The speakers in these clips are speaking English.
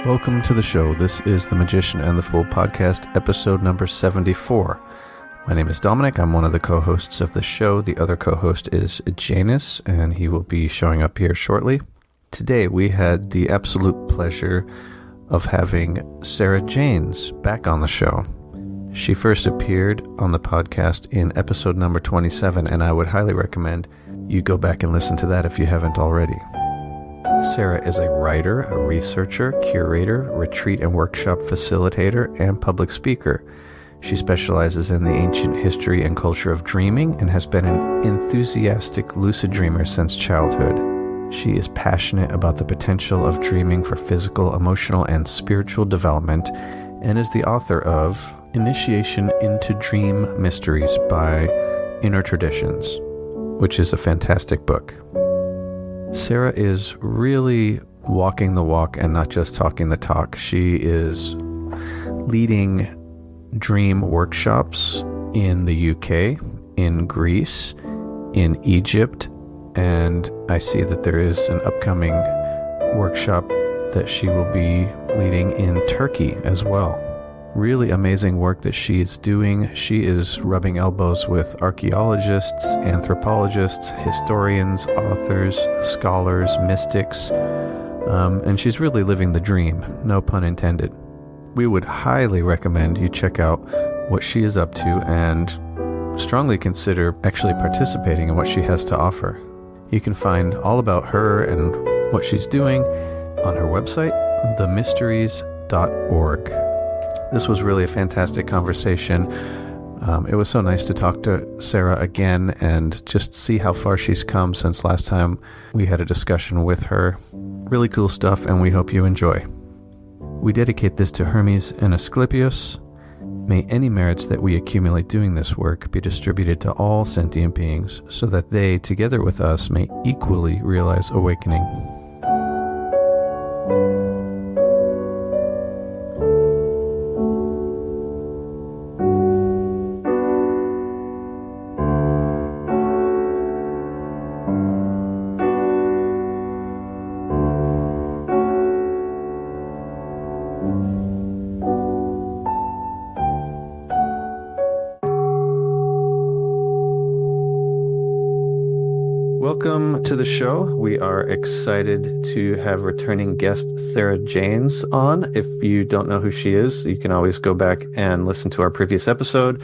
Welcome to the show. This is the Magician and the Fool podcast, episode number 74. My name is Dominic. I'm one of the co-hosts of the show. The other co-host is Janus, and he will be showing up here shortly. Today, we had the absolute pleasure of having Sarah Janes back on the show. She first appeared on the podcast in episode number 27, and I would highly recommend you go back and listen to that if you haven't already. Sarah is a writer, a researcher, curator, retreat and workshop facilitator, and public speaker. She specializes in the ancient history and culture of dreaming and has been an enthusiastic lucid dreamer since childhood. She is passionate about the potential of dreaming for physical, emotional, and spiritual development, and is the author of Initiation into Dream Mysteries by Inner Traditions, which is a fantastic book. Sarah is really walking the walk and not just talking the talk. She is leading dream workshops in the UK, in Greece, in Egypt, and I see that there is an upcoming workshop that she will be leading in Turkey as well. Really amazing work that she is doing. She is rubbing elbows with archaeologists, anthropologists, historians, authors, scholars, mystics, and she's really living the dream, no pun intended. We would highly recommend you check out what she is up to and strongly consider actually participating in what she has to offer. You can find all about her and what she's doing on her website, themysteries.org. This was really a fantastic conversation. It was so nice to talk to Sarah again and just see how far she's come since last time we had a discussion with her. Really cool stuff, and we hope you enjoy. We dedicate this to Hermes and Asclepius. May any merits that we accumulate doing this work be distributed to all sentient beings, so that they, together with us, may equally realize awakening. Welcome to the show. We are excited to have returning guest Sarah Janes on. If you don't know who she is, you can always go back and listen to our previous episode.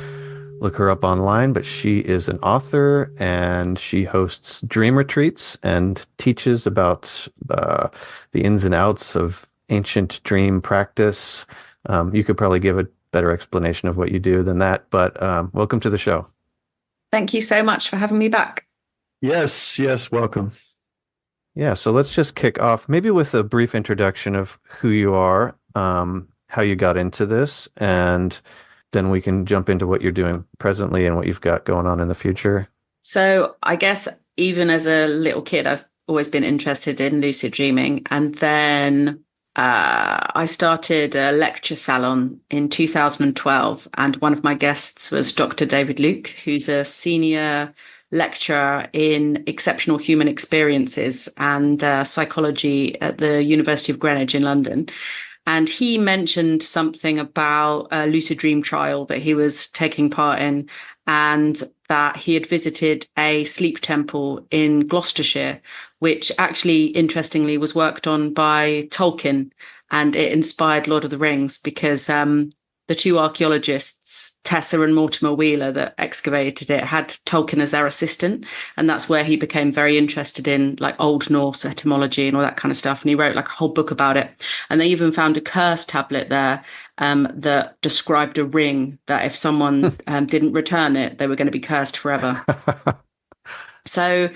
Look her up online, but she is an author and she hosts dream retreats and teaches about the ins and outs of ancient dream practice. You could probably give a better explanation of what you do than that, but welcome to the show. Thank you so much for having me back. Yes, welcome. Yeah, so let's just kick off maybe with a brief introduction of who you are, how you got into this, and then we can jump into what you're doing presently and what you've got going on in the future. So I guess even as a little kid, I've always been interested in lucid dreaming. And then I started a lecture salon in 2012. And one of my guests was Dr. David Luke, who's a senior lecturer in exceptional human experiences and psychology at the University of Greenwich in London. And he mentioned something about a lucid dream trial that he was taking part in, and that he had visited a sleep temple in Gloucestershire, which actually, interestingly, was worked on by Tolkien. And it inspired Lord of the Rings because the two archaeologists, Tessa and Mortimer Wheeler, that excavated it, had Tolkien as their assistant. And that's where he became very interested in like Old Norse etymology and all that kind of stuff. And he wrote like a whole book about it. And they even found a curse tablet there that described a ring that if someone didn't return it, they were going to be cursed forever. So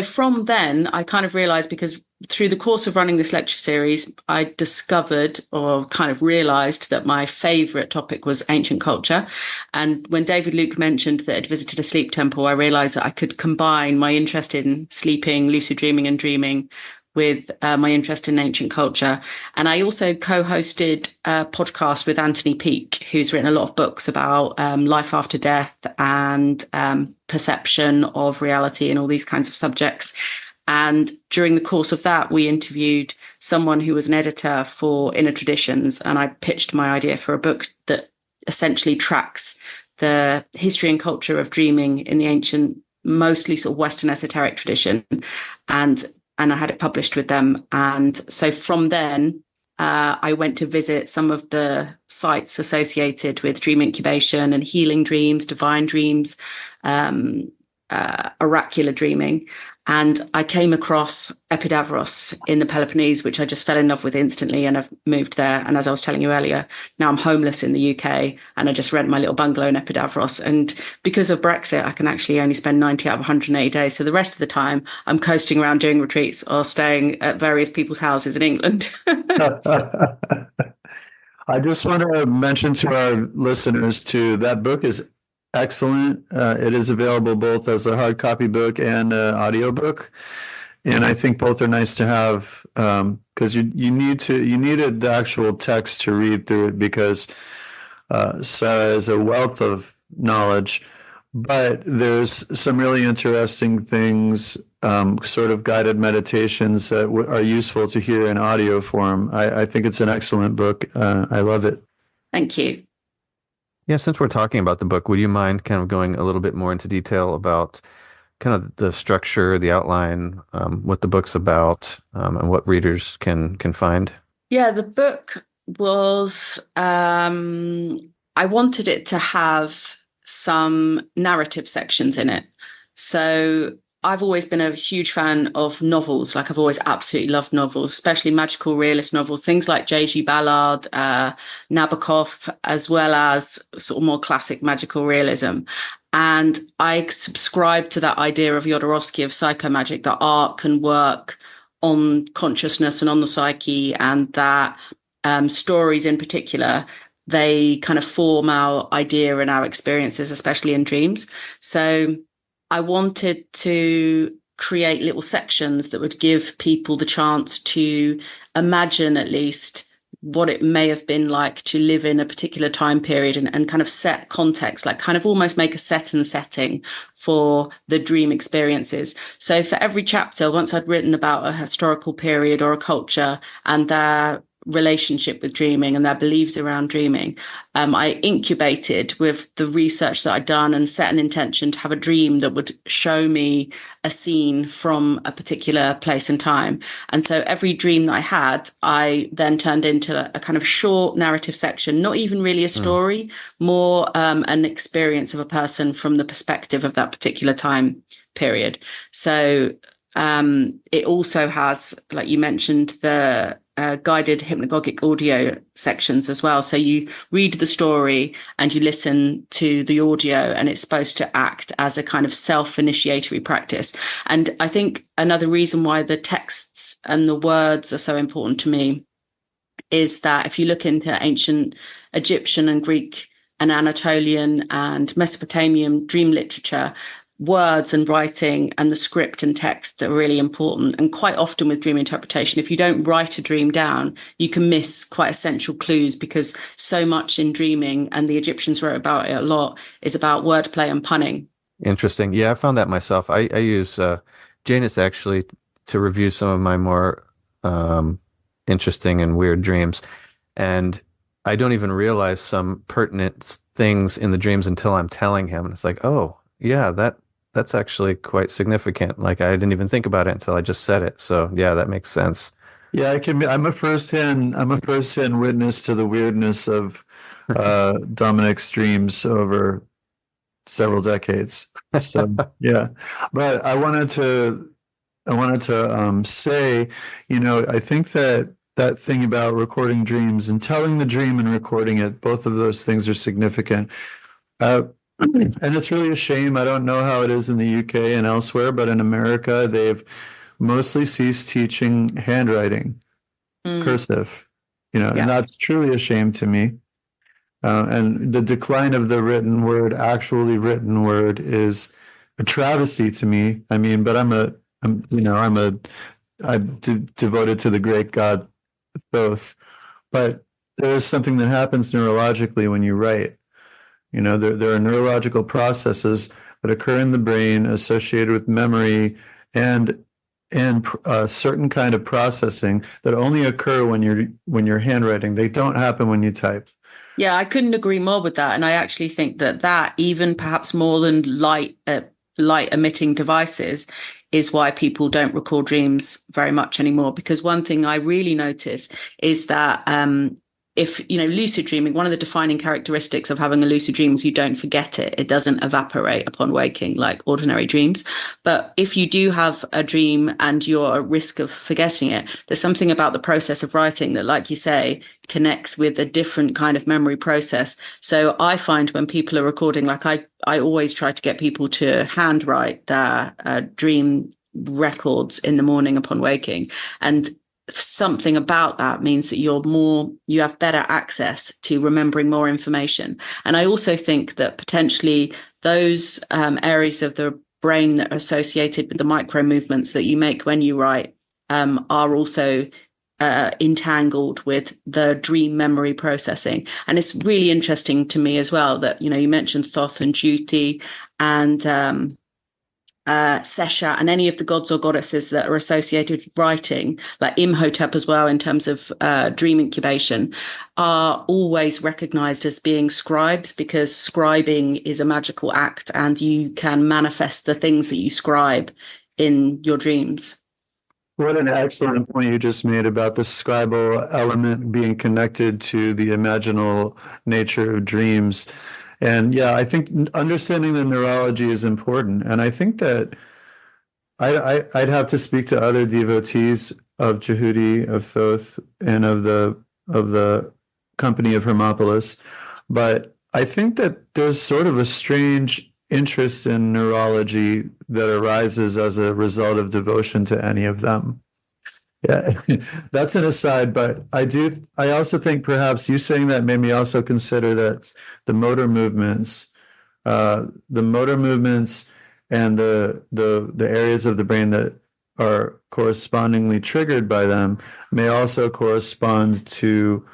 from then, I kind of realized, because through the course of running this lecture series, I discovered or kind of realized that my favorite topic was ancient culture. And when David Luke mentioned that I'd visited a sleep temple, I realized that I could combine my interest in sleeping, lucid dreaming and dreaming with my interest in ancient culture. And I also co-hosted a podcast with Anthony Peake, who's written a lot of books about life after death and perception of reality and all these kinds of subjects. And during the course of that, we interviewed someone who was an editor for Inner Traditions. And I pitched my idea for a book that essentially tracks the history and culture of dreaming in the ancient, mostly sort of Western esoteric tradition. And I had it published with them. And so from then, I went to visit some of the sites associated with dream incubation and healing dreams, divine dreams, oracular dreaming. And I came across Epidos in the Peloponnese, which I just fell in love with instantly, and I've moved there. And as I was telling you earlier, now I'm homeless in the UK, and I just rent my little bungalow in Epidos. And because of Brexit, I can actually only spend 90 out of 180 days. So the rest of the time, I'm coasting around doing retreats or staying at various people's houses in England. I just want to mention to our listeners too, that book is excellent. It is available both as a hard copy book and an audio book, and I think both are nice to have because you needed the actual text to read through it, because Sarah is a wealth of knowledge, but there's some really interesting things, sort of guided meditations that are useful to hear in audio form. I think it's an excellent book. I love it. Thank you. Yeah, since we're talking about the book, would you mind kind of going a little bit more into detail about kind of the structure, the outline, what the book's about, and what readers can find? Yeah, the book was, I wanted it to have some narrative sections in it. So I've always been a huge fan of novels. Like, I've always absolutely loved novels, especially magical realist novels, things like J.G. Ballard, Nabokov, as well as sort of more classic magical realism. And I subscribe to that idea of Jodorowsky, of psychomagic, that art can work on consciousness and on the psyche, and that stories in particular, they kind of form our idea and our experiences, especially in dreams. So I wanted to create little sections that would give people the chance to imagine at least what it may have been like to live in a particular time period, and kind of set context, like kind of almost make a set and setting for the dream experiences. So for every chapter, once I'd written about a historical period or a culture and their relationship with dreaming and their beliefs around dreaming, I incubated with the research that I'd done and set an intention to have a dream that would show me a scene from a particular place and time. And so every dream that I had, I then turned into a kind of short narrative section, not even really a story, more an experience of a person from the perspective of that particular time period. So it also has, like you mentioned, the guided hypnagogic audio sections as well. So you read the story and you listen to the audio, and it's supposed to act as a kind of self-initiatory practice. And I think another reason why the texts and the words are so important to me is that if you look into ancient Egyptian and Greek and Anatolian and Mesopotamian dream literature, words and writing and the script and text are really important. And quite often with dream interpretation, if you don't write a dream down, you can miss quite essential clues, because so much in dreaming, and the Egyptians wrote about it a lot, is about wordplay and punning. Interesting. Yeah, I found that myself. I use Janus actually to review some of my more interesting and weird dreams. And I don't even realize some pertinent things in the dreams until I'm telling him. And it's like, oh, yeah, that's actually quite significant. Like, I didn't even think about it until I just said it. So yeah, that makes sense. Yeah, I'm a first-hand witness to the weirdness of Dominic's dreams over several decades. So yeah, but I wanted to say, I think that that thing about recording dreams and telling the dream and recording it, both of those things are significant. Uh, and it's really a shame. I don't know how it is in the UK and elsewhere, but in America, they've mostly ceased teaching handwriting, cursive, and Yeah. that's truly a shame to me. And the decline of the written word, actually written word, is a travesty to me. I mean, but I'm devoted to the great God both. But there is something that happens neurologically when you write. There are neurological processes that occur in the brain associated with memory and a certain kind of processing that only occur when you're handwriting. They don't happen when you type. Yeah, I couldn't agree more with that. And I actually think that even perhaps more than light emitting devices is why people don't record dreams very much anymore. Because one thing I really notice is that if, lucid dreaming, one of the defining characteristics of having a lucid dream is you don't forget it. It doesn't evaporate upon waking like ordinary dreams. But if you do have a dream and you're at risk of forgetting it, there's something about the process of writing that, like you say, connects with a different kind of memory process. So I find when people are recording, like I always try to get people to handwrite their dream records in the morning upon waking. And something about that means that you have better access to remembering more information. And I also think that potentially those areas of the brain that are associated with the micro movements that you make when you write are also entangled with the dream memory processing. And it's really interesting to me as well that, you mentioned Thoth and Juti and Sesha and any of the gods or goddesses that are associated with writing, like Imhotep as well, in terms of dream incubation, are always recognized as being scribes, because scribing is a magical act and you can manifest the things that you scribe in your dreams. What an excellent point you just made about the scribal element being connected to the imaginal nature of dreams. And yeah, I think understanding the neurology is important. And I think that I'd have to speak to other devotees of Jehudi, of Thoth, and of the company of Hermopolis. But I think that there's sort of a strange interest in neurology that arises as a result of devotion to any of them. Yeah, that's an aside, but I also think perhaps you saying that made me also consider that the motor movements, and the areas of the brain that are correspondingly triggered by them may also correspond to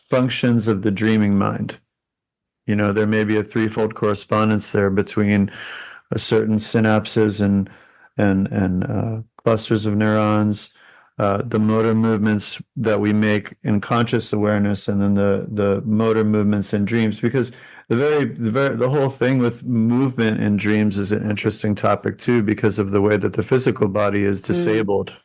functions of the dreaming mind. There may be a threefold correspondence there between a certain synapses and clusters of neurons, the motor movements that we make in conscious awareness, and then the motor movements in dreams. Because the whole thing with movement in dreams is an interesting topic too, because of the way that the physical body is disabled.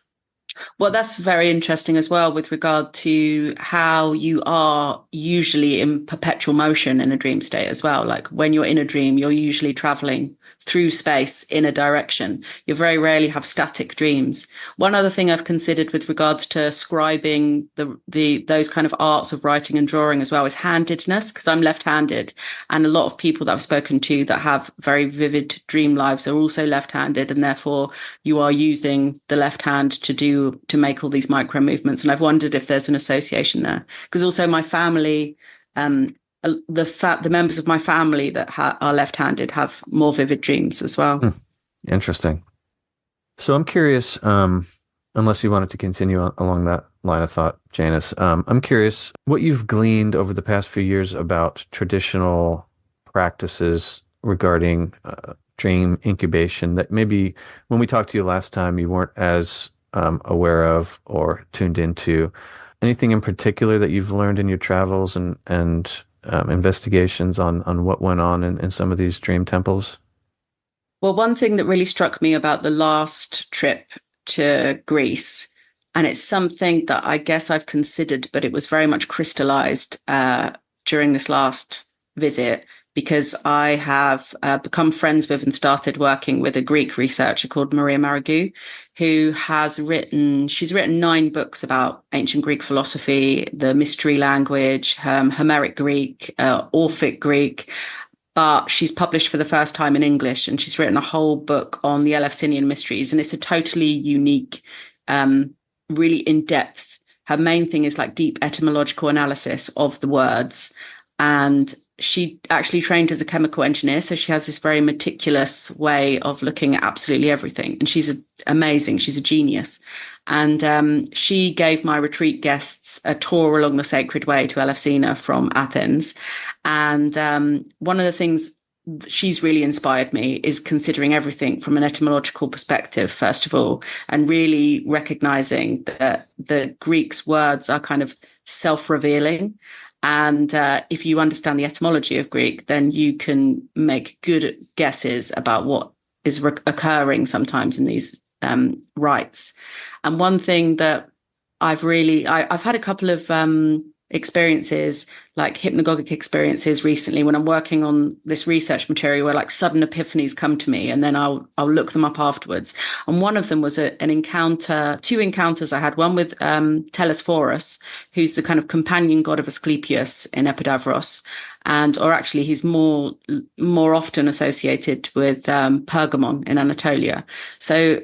Well, that's very interesting as well with regard to how you are usually in perpetual motion in a dream state as well. Like when you're in a dream, you're usually traveling through space in a direction. You very rarely have static dreams. One other thing I've considered with regards to scribing those kind of arts of writing and drawing as well is handedness, because I'm left-handed, and a lot of people that I've spoken to that have very vivid dream lives are also left-handed, and therefore you are using the left hand to make all these micro movements. And I've wondered if there's an association there, because also my family, the members of my family that are left-handed have more vivid dreams as well. Interesting. So I'm curious, unless you wanted to continue along that line of thought, Janice, I'm curious what you've gleaned over the past few years about traditional practices regarding dream incubation that maybe when we talked to you last time you weren't as aware of or tuned into. Anything in particular that you've learned in your travels and investigations on what went on in some of these dream temples? Well, one thing that really struck me about the last trip to Greece And it's something that I guess I've considered, but it was very much crystallized during this last visit, because I have become friends with and started working with a Greek researcher called Maru, who she's written 9 books about ancient Greek philosophy, the mystery language, Homeric Greek, Orphic Greek. But she's published for the first time in English, and she's written a whole book on the Eleusinian mysteries. And it's a totally unique, really in-depth. Her main thing is like deep etymological analysis of the words. And she actually trained as a chemical engineer. So she has this very meticulous way of looking at absolutely everything. And she's amazing. She's a genius. And she gave my retreat guests a tour along the sacred way to Elefsina from Athens. And one of the things she's really inspired me is considering everything from an etymological perspective, first of all, and really recognizing that the Greek's words are kind of self-revealing. And if you understand the etymology of Greek, then you can make good guesses about what is occurring sometimes in these rites. And one thing that I've had a couple of experiences, like hypnagogic experiences recently, when I'm working on this research material, where like sudden epiphanies come to me, and then I'll look them up afterwards. And one of them was two encounters I had. One with Tesphorus, who's the kind of companion god of Asclepius in Epidavros, or actually he's more often associated with Pergamon in Anatolia. So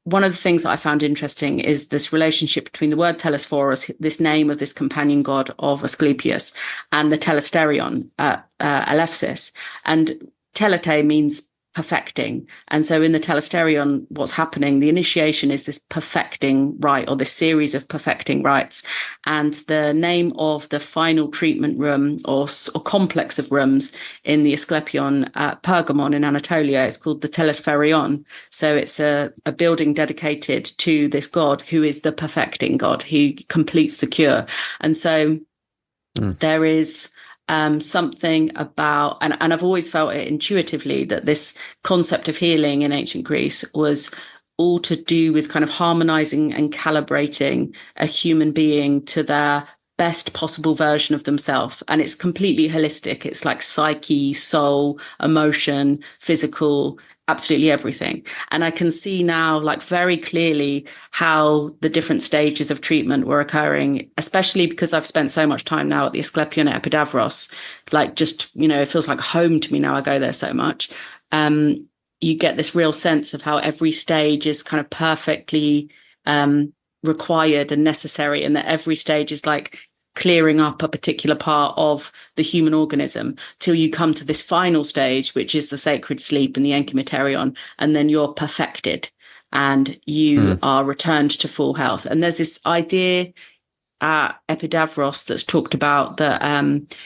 one of the things that I found interesting is this relationship between the word Telesphorus, this name of this companion god of Asclepius, and the telesterion, Alephsis. And telete means perfecting. And so in the telesterion, what's happening, the initiation is this perfecting rite, or this series of perfecting rites. And the name of the final treatment room or complex of rooms in the Asclepion at Pergamon in Anatolia is called the Telespherion. So it's a building dedicated to this god, who is the perfecting god. He completes the cure. And so there is something about, and I've always felt it intuitively, that this concept of healing in ancient Greece was all to do with kind of harmonizing and calibrating a human being to their best possible version of themselves. And it's completely holistic. It's like psyche, soul, emotion, physical, absolutely everything. And I can see now, like, very clearly how the different stages of treatment were occurring, especially because I've spent so much time now at the Asclepion at Epidavros. Like, just, it feels like home to me now. I go there so much. You get this real sense of how every stage is kind of perfectly required and necessary, and that every stage is like clearing up a particular part of the human organism till you come to this final stage, which is the sacred sleep and the enchymerion, and then you're perfected and you are returned to full health. And there's this idea at Epidavros that's talked about that,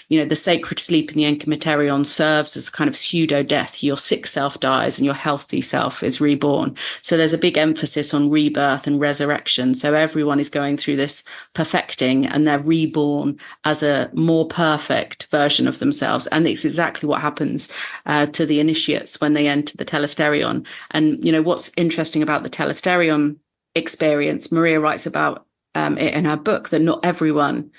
the sacred sleep in the enchymerion serves as a kind of pseudo death. Your sick self dies and your healthy self is reborn. So there's a big emphasis on rebirth and resurrection. So everyone is going through this perfecting, and they're reborn as a more perfect version of themselves. And it's exactly what happens to the initiates when they enter the telesterion. And, what's interesting about the telesterion experience, Maria writes about it in her book, that not everyone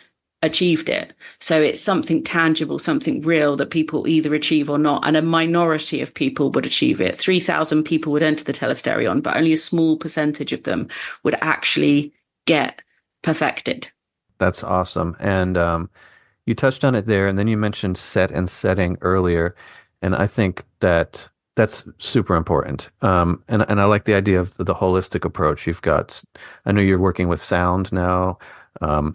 achieved it. So it's something tangible, something real that people either achieve or not. And a minority of people would achieve it. 3,000 people would enter the telesterion, but only a small percentage of them would actually get perfected. That's awesome. And you touched on it there, and then you mentioned set and setting earlier. And I think that's super important. And I like the idea of the holistic approach. I know you're working with sound now,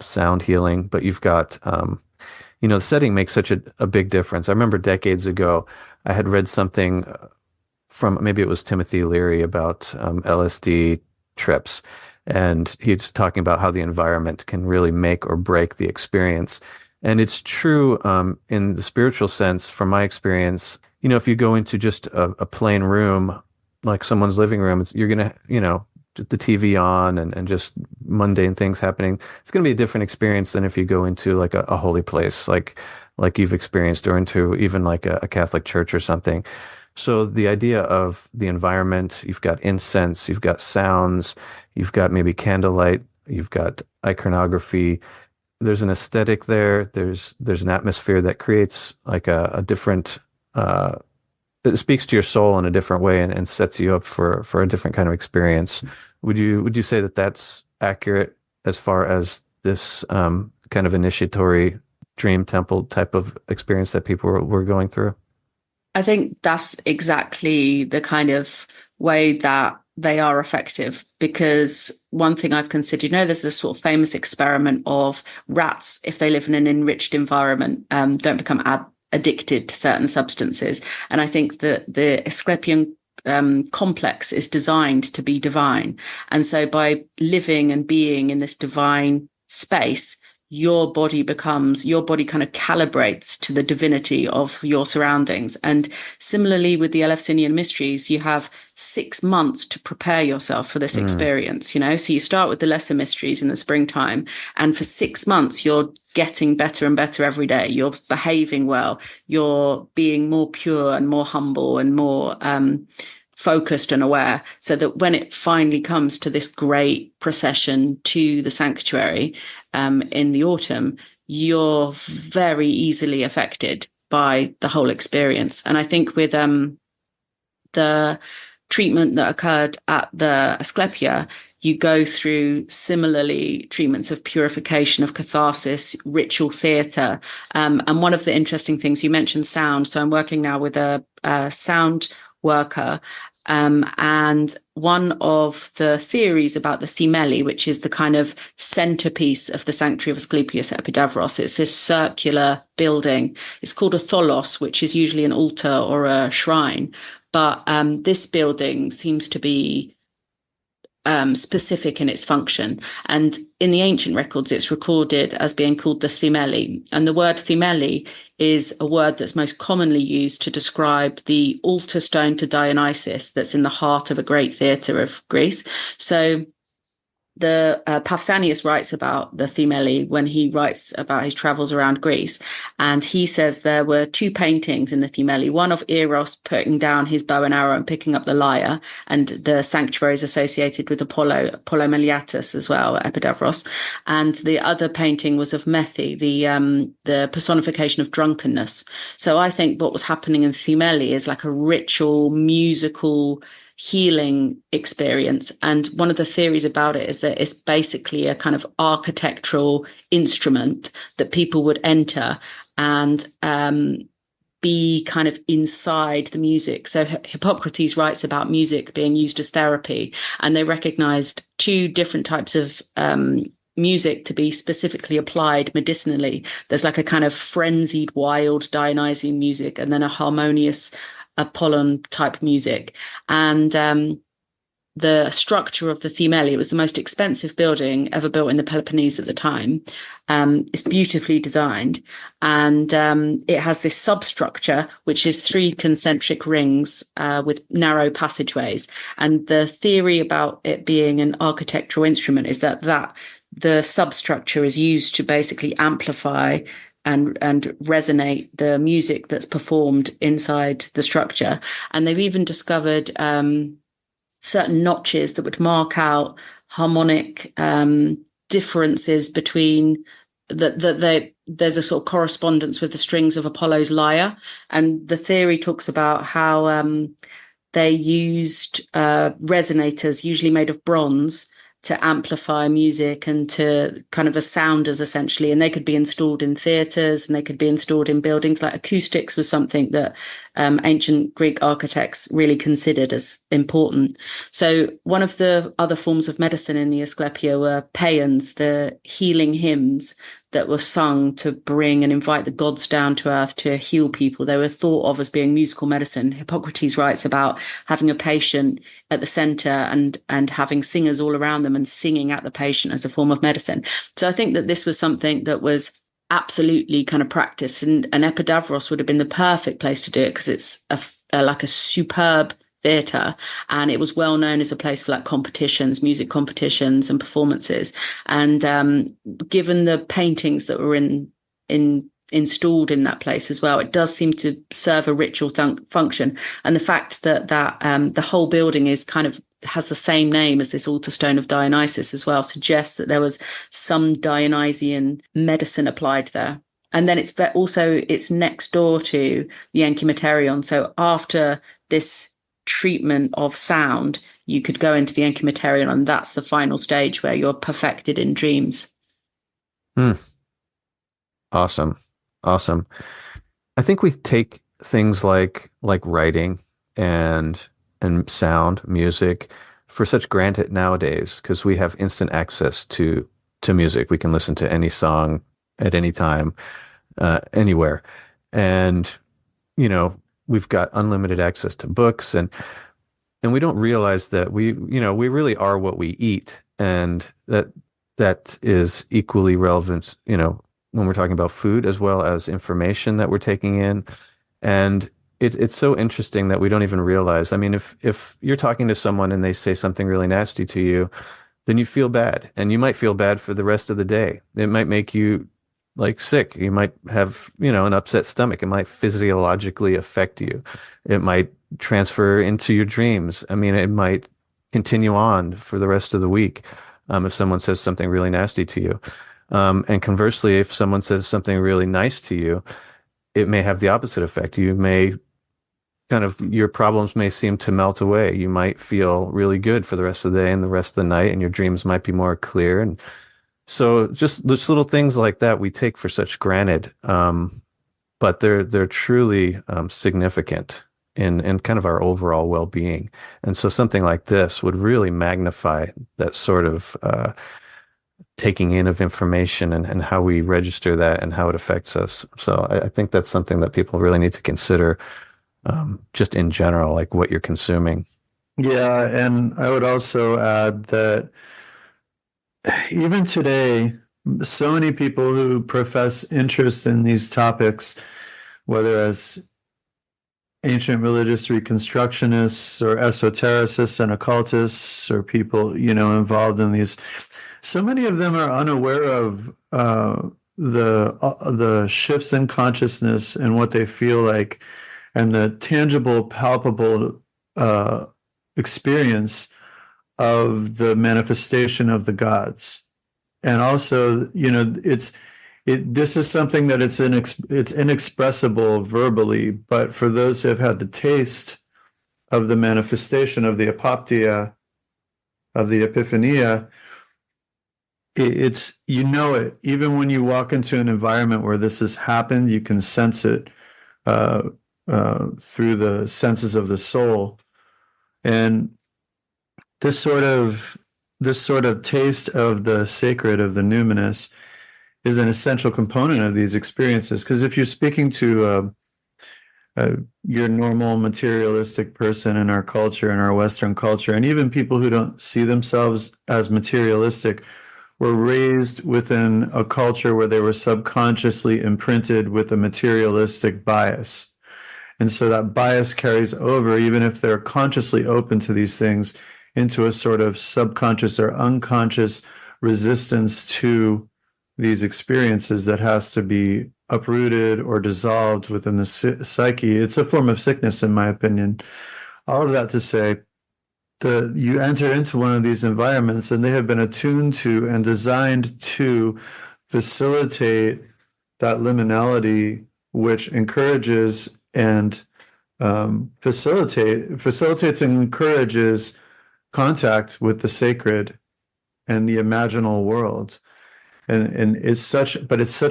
sound healing, but you've got, the setting makes such a big difference. I remember decades ago, I had read something from, maybe it was Timothy Leary, about LSD trips. And he's talking about how the environment can really make or break the experience. And it's true in the spiritual sense, from my experience. If you go into just a plain room, like someone's living room, you're going to, the TV on and just mundane things happening. It's going to be a different experience than if you go into like a holy place, like you've experienced, or into even like a Catholic church or something. So the idea of the environment, you've got incense, you've got sounds, you've got maybe candlelight, you've got iconography. There's an aesthetic there. There's an atmosphere that creates like a different it speaks to your soul in a different way and sets you up for a different kind of experience. Would you say that that's accurate as far as this kind of initiatory dream temple type of experience that people were going through? I think that's exactly the kind of way that they are effective, because one thing I've considered, there's a sort of famous experiment of rats, if they live in an enriched environment, don't become addicted to certain substances. And I think that the Asclepian complex is designed to be divine. And so by living and being in this divine space, your body kind of calibrates to the divinity of your surroundings. And similarly with the Eleusinian mysteries, you have 6 months to prepare yourself for this experience, So you start with the lesser mysteries in the springtime, and for 6 months, you're getting better and better every day. You're behaving well. You're being more pure and more humble and more focused and aware, so that when it finally comes to this great procession to the sanctuary in the autumn, you're very easily affected by the whole experience. And I think with the treatment that occurred at the Asclepia, you go through similarly treatments of purification, of catharsis, ritual theatre. And one of the interesting things, you mentioned sound. So I'm working now with a sound worker. And one of the theories about the thymeli, which is the kind of centerpiece of the sanctuary of Asclepius at Epidavros, it's this circular building. It's called a tholos, which is usually an altar or a shrine. But this building seems to be specific in its function. And in the ancient records, it's recorded as being called the thymeli. And the word thymeli is a word that's most commonly used to describe the altar stone to Dionysus that's in the heart of a great theatre of Greece. So the Pausanias writes about the thymeli when he writes about his travels around Greece, and he says there were 2 paintings in the thymeli, one of Eros putting down his bow and arrow and picking up the lyre, and the sanctuary is associated with Apollo Meliatus as well at Epidavros, and the other painting was of Methe, the personification of drunkenness. So I think what was happening in thymeli is like a ritual, musical, healing experience. And one of the theories about it is that it's basically a kind of architectural instrument that people would enter and be kind of inside the music. So Hippocrates writes about music being used as therapy, and they recognized 2 different types of music to be specifically applied medicinally. There's like a kind of frenzied, wild Dionysian music, and then a harmonious Apollon type music. And the structure of the thymeli, it was the most expensive building ever built in the Peloponnese at the time. It's beautifully designed, and it has this substructure, which is 3 concentric rings with narrow passageways. And the theory about it being an architectural instrument is that the substructure is used to basically amplify and resonate the music that's performed inside the structure. And they've even discovered certain notches that would mark out harmonic differences between there's a sort of correspondence with the strings of Apollo's lyre. And the theory talks about how they used resonators, usually made of bronze, to amplify music and to kind of as sounders essentially. And they could be installed in theatres and they could be installed in buildings. Like acoustics was something that ancient Greek architects really considered as important. So one of the other forms of medicine in the Asclepia were paeans, the healing hymns that were sung to bring and invite the gods down to earth to heal people. They were thought of as being musical medicine. Hippocrates writes about having a patient at the center and having singers all around them and singing at the patient as a form of medicine. So I think that this was something that was absolutely kind of practiced, and Epidavros would have been the perfect place to do it because it's like a superb theatre, and it was well known as a place for like competitions, music competitions and performances. And given the paintings that were installed in that place as well, it does seem to serve a ritual function. And the fact that the whole building is kind of has the same name as this altar stone of Dionysus as well, suggests that there was some Dionysian medicine applied there. And then it's next door to the Encheimaterion. So after this treatment of sound, you could go into the Encheimaterion, and that's the final stage where you're perfected in dreams. Awesome. I think we take things like writing and sound, music, for such granted nowadays, because we have instant access to music. We can listen to any song at any time, anywhere. And, we've got unlimited access to books, and we don't realize that we really are what we eat. And that is equally relevant, when we're talking about food, as well as information that we're taking in. And it's so interesting that we don't even realize. I mean, if you're talking to someone and they say something really nasty to you, then you feel bad, and you might feel bad for the rest of the day. It might make you sick. You might have, an upset stomach. It might physiologically affect you. It might transfer into your dreams. I mean, it might continue on for the rest of the week, if someone says something really nasty to you. And conversely, if someone says something really nice to you, it may have the opposite effect. You may your problems may seem to melt away. You might feel really good for the rest of the day and the rest of the night, and your dreams might be more clear. And so just little things like that we take for such granted, but they're truly significant in kind of our overall well-being. And so something like this would really magnify that sort of taking in of information and how we register that and how it affects us. So I think that's something that people really need to consider, just in general, like what you're consuming. Yeah, and I would also add that even today, so many people who profess interest in these topics, whether as ancient religious reconstructions or esotericists and occultists, or people, involved in these, so many of them are unaware of the shifts in consciousness and what they feel like, and the tangible, palpable experience of the manifestation of the gods. And also, this is something that it's inexpressible verbally, but for those who have had the taste of the manifestation of the apoptia, of the epiphania, it's it. Even when you walk into an environment where this has happened, you can sense it through the senses of the soul. And this sort of taste of the sacred, of the numinous, is an essential component of these experiences. Because if you're speaking to your normal materialistic person in our culture, in our Western culture, and even people who don't see themselves as materialistic, were raised within a culture where they were subconsciously imprinted with a materialistic bias. And so that bias carries over, even if they're consciously open to these things, into a sort of subconscious or unconscious resistance to these experiences that has to be uprooted or dissolved within the psyche. It's a form of sickness, in my opinion. All of that to say, you enter into one of these environments, and they have been attuned to and designed to facilitate that liminality, which encourages and facilitates and encourages contact with the sacred and the imaginal world. And it's such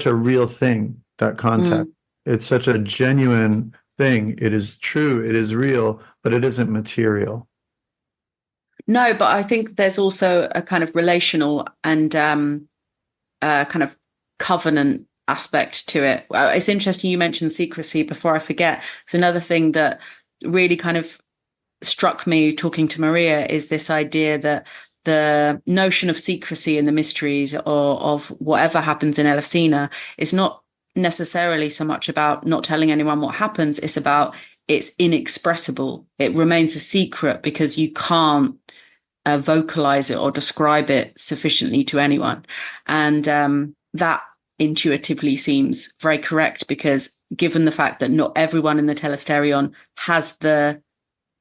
a real thing, that contact. It's such a genuine thing. It is true, it is real, but it isn't material. No, but I think there's also a kind of relational and kind of covenant aspect to it. It's interesting you mentioned secrecy. Before I forget, it's another thing that really kind of struck me talking to Maria is this idea that the notion of secrecy and the mysteries of whatever happens in Elefsina is not necessarily so much about not telling anyone what happens. It's about it's inexpressible. It remains a secret because you can't vocalize it or describe it sufficiently to anyone. And that intuitively seems very correct, because given the fact that not everyone in the Telesterion has the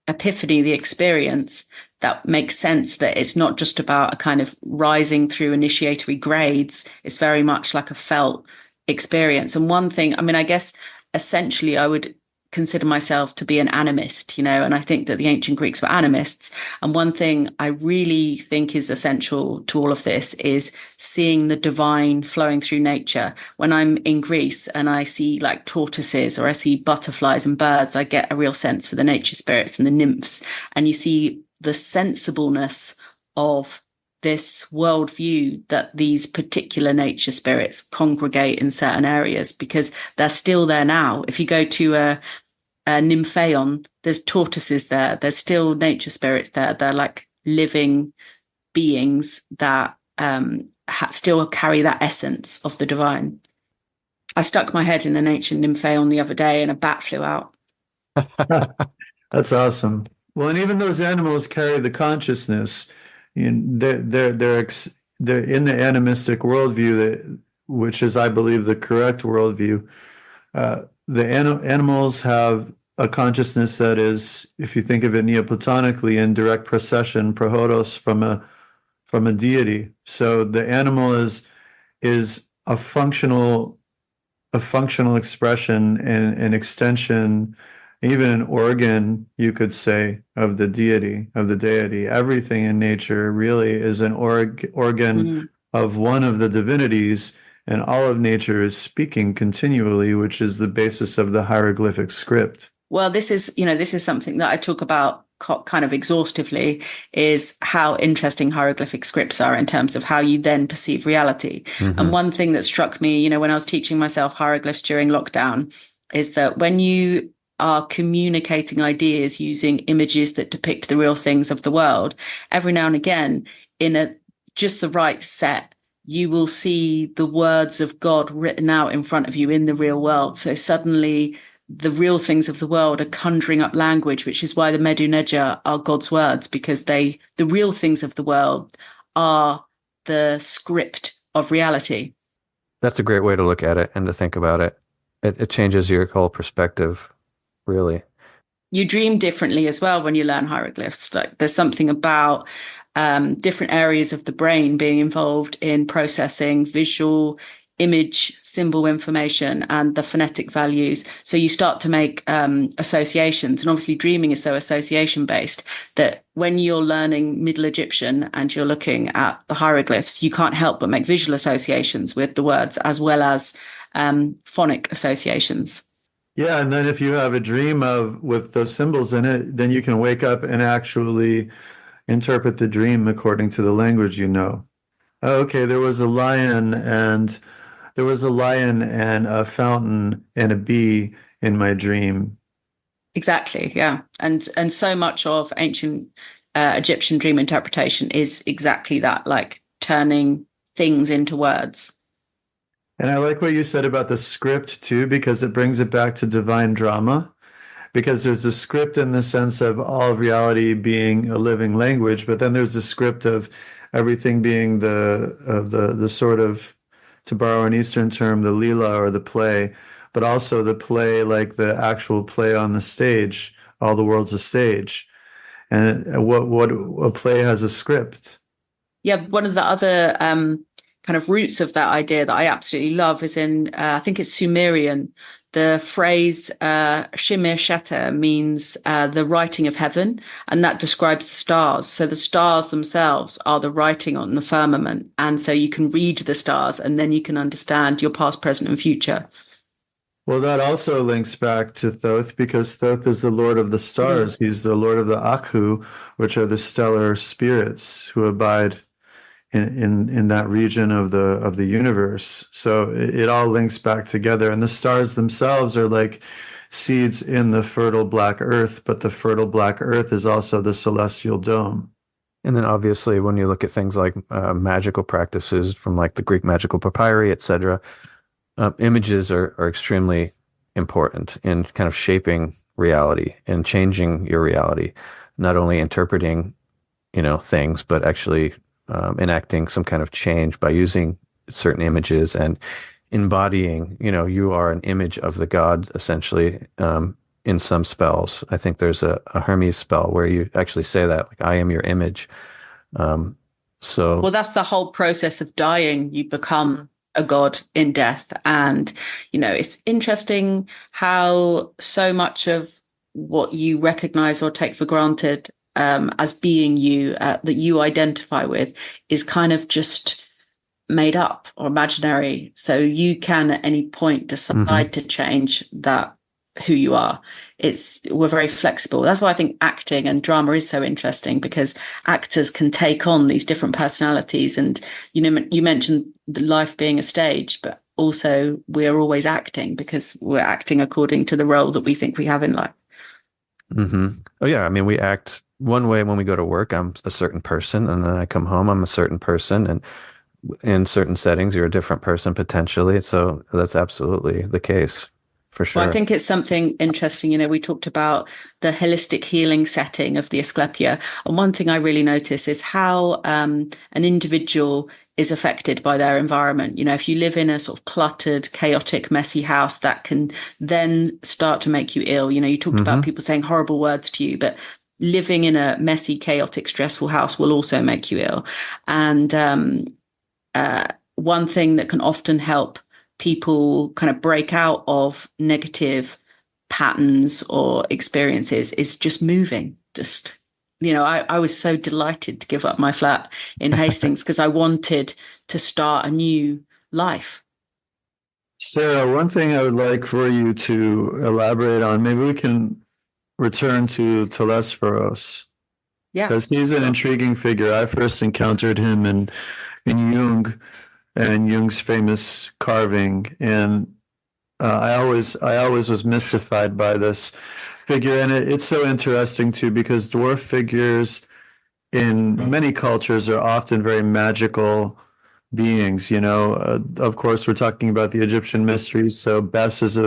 epiphany, the experience, that makes sense, that it's not just about a kind of rising through initiatory grades. It's very much like a felt experience. And one thing, I mean, I guess essentially I would consider myself to be an animist, and I think that the ancient Greeks were animists. And one thing I really think is essential to all of this is seeing the divine flowing through nature. When I'm in Greece and I see like tortoises or I see butterflies and birds, I get a real sense for the nature spirits and the nymphs. And you see the sensibleness of this worldview that these particular nature spirits congregate in certain areas, because they're still there now. If you go to a Nymphaeon, there's tortoises there. There's still nature spirits there. They're like living beings that still carry that essence of the divine. I stuck my head in an ancient Nymphaeon the other day and a bat flew out. That's awesome. Well, and even those animals carry the consciousness. They're in the animistic worldview, which is, I believe, the correct worldview. The animals have a consciousness that is, if you think of it Neoplatonically, in direct procession, prohotos, from a deity. So the animal is a functional expression and an extension, even an organ, you could say, of the deity, of the deity. Everything in nature really is an organ of one of the divinities, and all of nature is speaking continually, which is the basis of the hieroglyphic script. Well, this is something that I talk about kind of exhaustively, is how interesting hieroglyphic scripts are in terms of how you then perceive reality. And one thing that struck me, when I was teaching myself hieroglyphs during lockdown, is that when you are communicating ideas using images that depict the real things of the world, every now and again, in just the right set, you will see the words of God written out in front of you in the real world. So suddenly the real things of the world are conjuring up language, which is why the Medu Neja are God's words, because the real things of the world are the script of reality. That's a great way to look at it and to think about it. It changes your whole perspective, really. You dream differently as well when you learn hieroglyphs. Like, there's something about different areas of the brain being involved in processing visual, image, symbol information and the phonetic values. So you start to make associations. And obviously dreaming is so association based that when you're learning Middle Egyptian and you're looking at the hieroglyphs, you can't help but make visual associations with the words as well as phonic associations. Yeah, and then if you have a dream with those symbols in it, then you can wake up and actually interpret the dream according to the language you know. Okay, there was a lion and a fountain and a bee in my dream. Exactly, yeah. And so much of ancient Egyptian dream interpretation is exactly that, like turning things into words. And I like what you said about the script too, because it brings it back to divine drama. Because there's a script in the sense of all of reality being a living language, but then there's the script of everything being the sort of, to borrow an Eastern term, the lila or the play, but also the play, like the actual play on the stage. All the world's a stage, and what a play has a script. Yeah, one of the other kind of roots of that idea that I absolutely love is in I think it's Sumerian. The phrase Shimir Shatter means the writing of heaven, and that describes the stars. So the stars themselves are the writing on the firmament, and so you can read the stars and then you can understand your past, present and future. Well, that also links back to Thoth, because Thoth is the lord of the stars. He's the lord of the Akhu, which are the stellar spirits who abide in that region of the universe. So it all links back together, and the stars themselves are like seeds in the fertile black earth, but the fertile black earth is also the celestial dome. And then obviously when you look at things like magical practices from like the Greek magical papyri, etc., images are extremely important in kind of shaping reality and changing your reality, not only interpreting things, but actually enacting some kind of change by using certain images and embodying, you are an image of the god, essentially, in some spells. I think there's a Hermes spell where you actually say that, like, I am your image. So, well, that's the whole process of dying. You become a god in death. And, it's interesting how so much of what you recognize or take for granted as being you, that you identify with, is kind of just made up or imaginary. So you can at any point decide to change that, who you are. We're very flexible. That's why I think acting and drama is so interesting, because actors can take on these different personalities. And you mentioned the life being a stage, but also we're always acting because we're acting according to the role that we think we have in life. Oh yeah, I mean, we act one way when we go to work. I'm a certain person, and then I come home, I'm a certain person, and in certain settings, you're a different person potentially. So that's absolutely the case. For sure. Well, I think it's something interesting. We talked about the holistic healing setting of the Asclepia. And one thing I really notice is how an individual is affected by their environment. If you live in a sort of cluttered, chaotic, messy house, that can then start to make you ill. You talked about people saying horrible words to you, but living in a messy, chaotic, stressful house will also make you ill. And one thing that can often help people kind of break out of negative patterns or experiences is just moving. I was so delighted to give up my flat in Hastings because I wanted to start a new life. Sarah, one thing I would like for you to elaborate on, maybe we can return to Tesphorus. Yeah. Because he's an intriguing figure. I first encountered him in Jung and Jung's famous carving, and I always was mystified by this figure. And it's so interesting too, because dwarf figures in many cultures are often very magical beings. Of course, we're talking about the Egyptian mysteries. So Bes is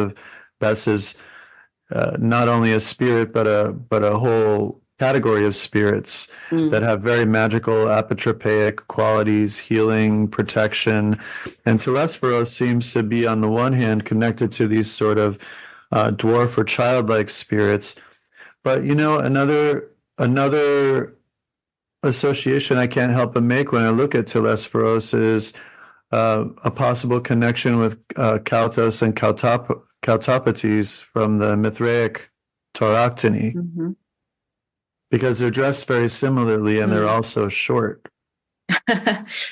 not only a spirit, but a whole category of spirits that have very magical apotropaic qualities, healing, protection. And Tesphorus seems to be, on the one hand, connected to these sort of dwarf or childlike spirits. But another association I can't help but make when I look at Tesphorus is a possible connection with Kautos and Kautopates from the Mithraic Tauroctony. Because they're dressed very similarly, and they're also short.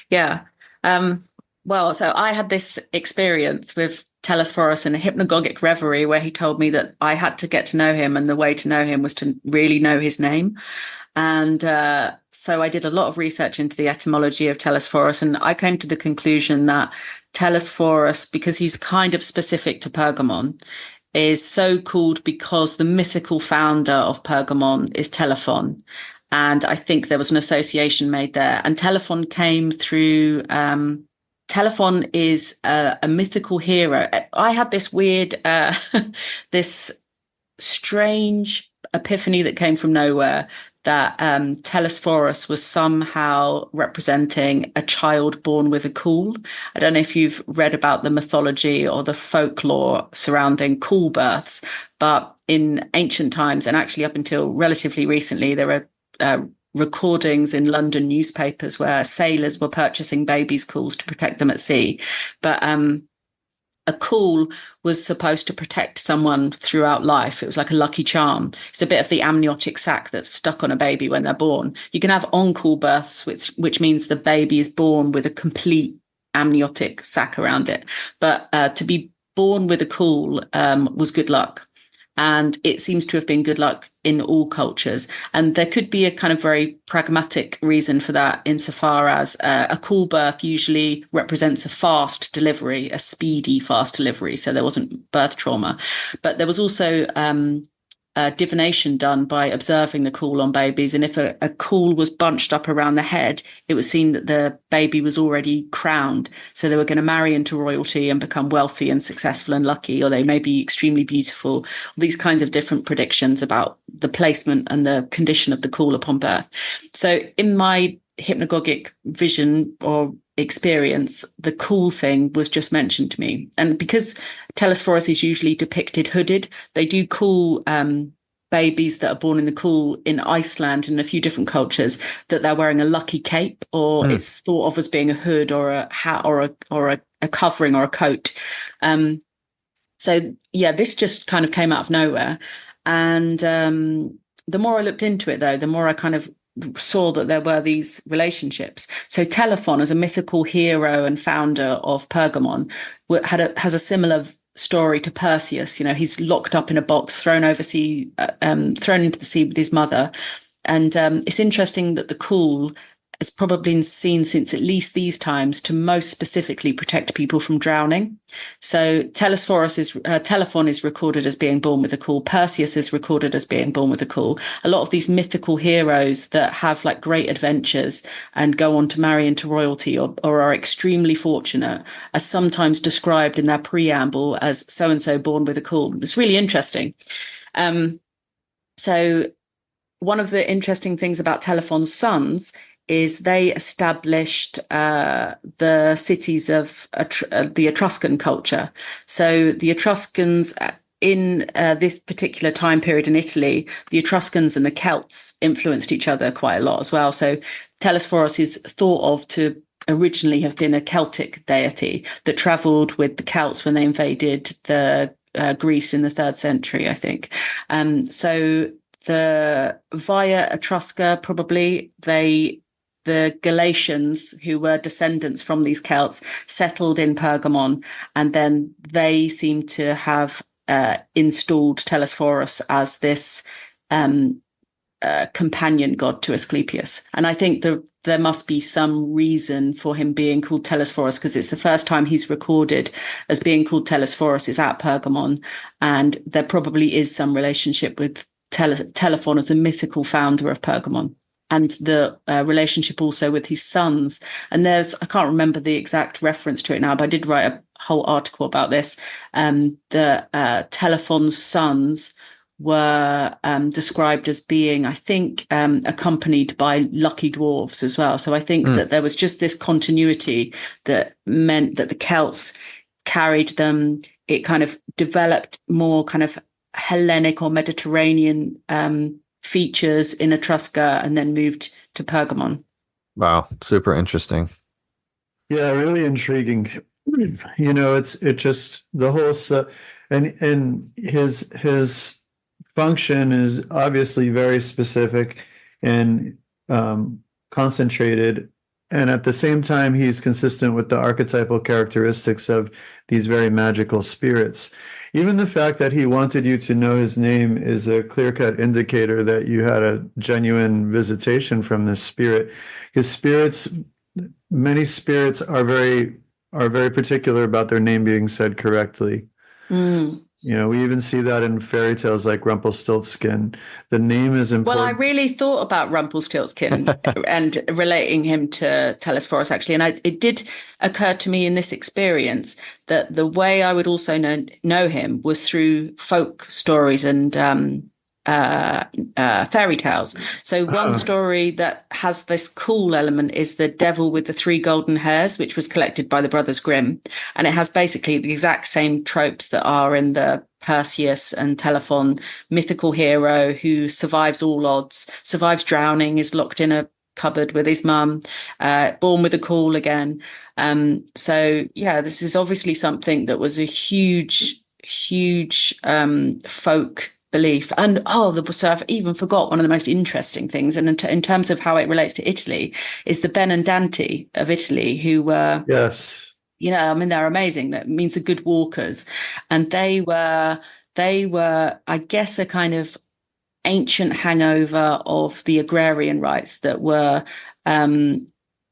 Yeah. Well, so I had this experience with Tesphorus in a hypnagogic reverie where he told me that I had to get to know him, and the way to know him was to really know his name. And so I did a lot of research into the etymology of Tesphorus, and I came to the conclusion that Tesphorus, because he's kind of specific to Pergamon, is so called because the mythical founder of Pergamon is Telephon. And I think there was an association made there. And Telephon came through, Telephon is a mythical hero. I had this weird, this strange epiphany that came from nowhere, that Tesphorus was somehow representing a child born with a caul. I don't know if you've read about the mythology or the folklore surrounding caul births, but in ancient times, and actually up until relatively recently, there are recordings in London newspapers where sailors were purchasing babies' cauls to protect them at sea. But a caul was supposed to protect someone throughout life. It was like a lucky charm. It's a bit of the amniotic sac that's stuck on a baby when they're born. You can have on-caul births, which means the baby is born with a complete amniotic sac around it. But to be born with a caul was good luck. And it seems to have been good luck in all cultures. And there could be a kind of very pragmatic reason for that, insofar as a caul birth usually represents a fast delivery, a speedy fast delivery. So there wasn't birth trauma. But there was also divination done by observing the caul on babies. And if a caul was bunched up around the head, it was seen that the baby was already crowned. So they were going to marry into royalty and become wealthy and successful and lucky, or they may be extremely beautiful. These kinds of different predictions about the placement and the condition of the caul upon birth. So in my hypnagogic vision or experience, the cool thing was just mentioned to me. And because Telesphorus is usually depicted hooded, they do cool babies that are born in the cool in Iceland and a few different cultures, that they're wearing a lucky cape, or it's thought of as being a hood or a hat or a covering or a coat. So yeah, this just kind of came out of nowhere. And the more I looked into it, though, the more I kind of saw that there were these relationships. So Telephon, as a mythical hero and founder of Pergamon, has a similar story to Perseus. You know, he's locked up in a box, thrown into the sea with his mother. And it's interesting that the Cool has probably been seen since at least these times to most specifically protect people from drowning. So Telephon is recorded as being born with a Cool. Perseus is recorded as being born with a Cool. A lot of these mythical heroes that have like great adventures and go on to marry into royalty or are extremely fortunate are sometimes described in their preamble as so-and-so born with a Cool. It's really interesting. So one of the interesting things about Telephon's sons is they established the cities of the Etruscan culture. So the Etruscans, in this particular time period in Italy, the Etruscans and the Celts influenced each other quite a lot as well. So Telesphorus is thought of to originally have been a Celtic deity that travelled with the Celts when they invaded Greece in the 3rd century, I think. So via Etrusca, probably the Galatians, who were descendants from these Celts, settled in Pergamon, and then they seem to have installed Telesphorus as this companion god to Asclepius. And I think there must be some reason for him being called Telesphorus, because it's the first time he's recorded as being called Telesphorus is at Pergamon, and there probably is some relationship with Telephon as a mythical founder of Pergamon, and the relationship also with his sons. And I can't remember the exact reference to it now, but I did write a whole article about this. Telephon's sons were described as being, I think, accompanied by lucky dwarves as well. So I think that there was just this continuity that meant that the Celts carried them. It kind of developed more kind of Hellenic or Mediterranean features in Etrusca, and then moved to Pergamon. Wow, super interesting. Yeah, really intriguing. You know, it just the whole and his function is obviously very specific and concentrated, and at the same time he's consistent with the archetypal characteristics of these very magical spirits. Even the fact that he wanted you to know his name is a clear-cut indicator that you had a genuine visitation from this spirit. Many spirits are very particular about their name being said correctly. You know, we even see that in fairy tales like Rumpelstiltskin. The name is important. Well, I really thought about Rumpelstiltskin and relating him to Telesphorus, actually. And it did occur to me in this experience that the way I would also know him was through folk stories and fairy tales. So one story that has this cool element is The Devil with the Three Golden Hairs, which was collected by the Brothers Grimm. And it has basically the exact same tropes that are in the Perseus and Telephon mythical hero who survives all odds, survives drowning, is locked in a cupboard with his mum, born with a cool again. So yeah, this is obviously something that was a huge folk belief. And so I've even forgot one of the most interesting things, and in terms of how it relates to Italy, is the Ben and Dante of Italy, who were they're amazing. That means the good walkers, and they were I guess a kind of ancient hangover of the agrarian rights that were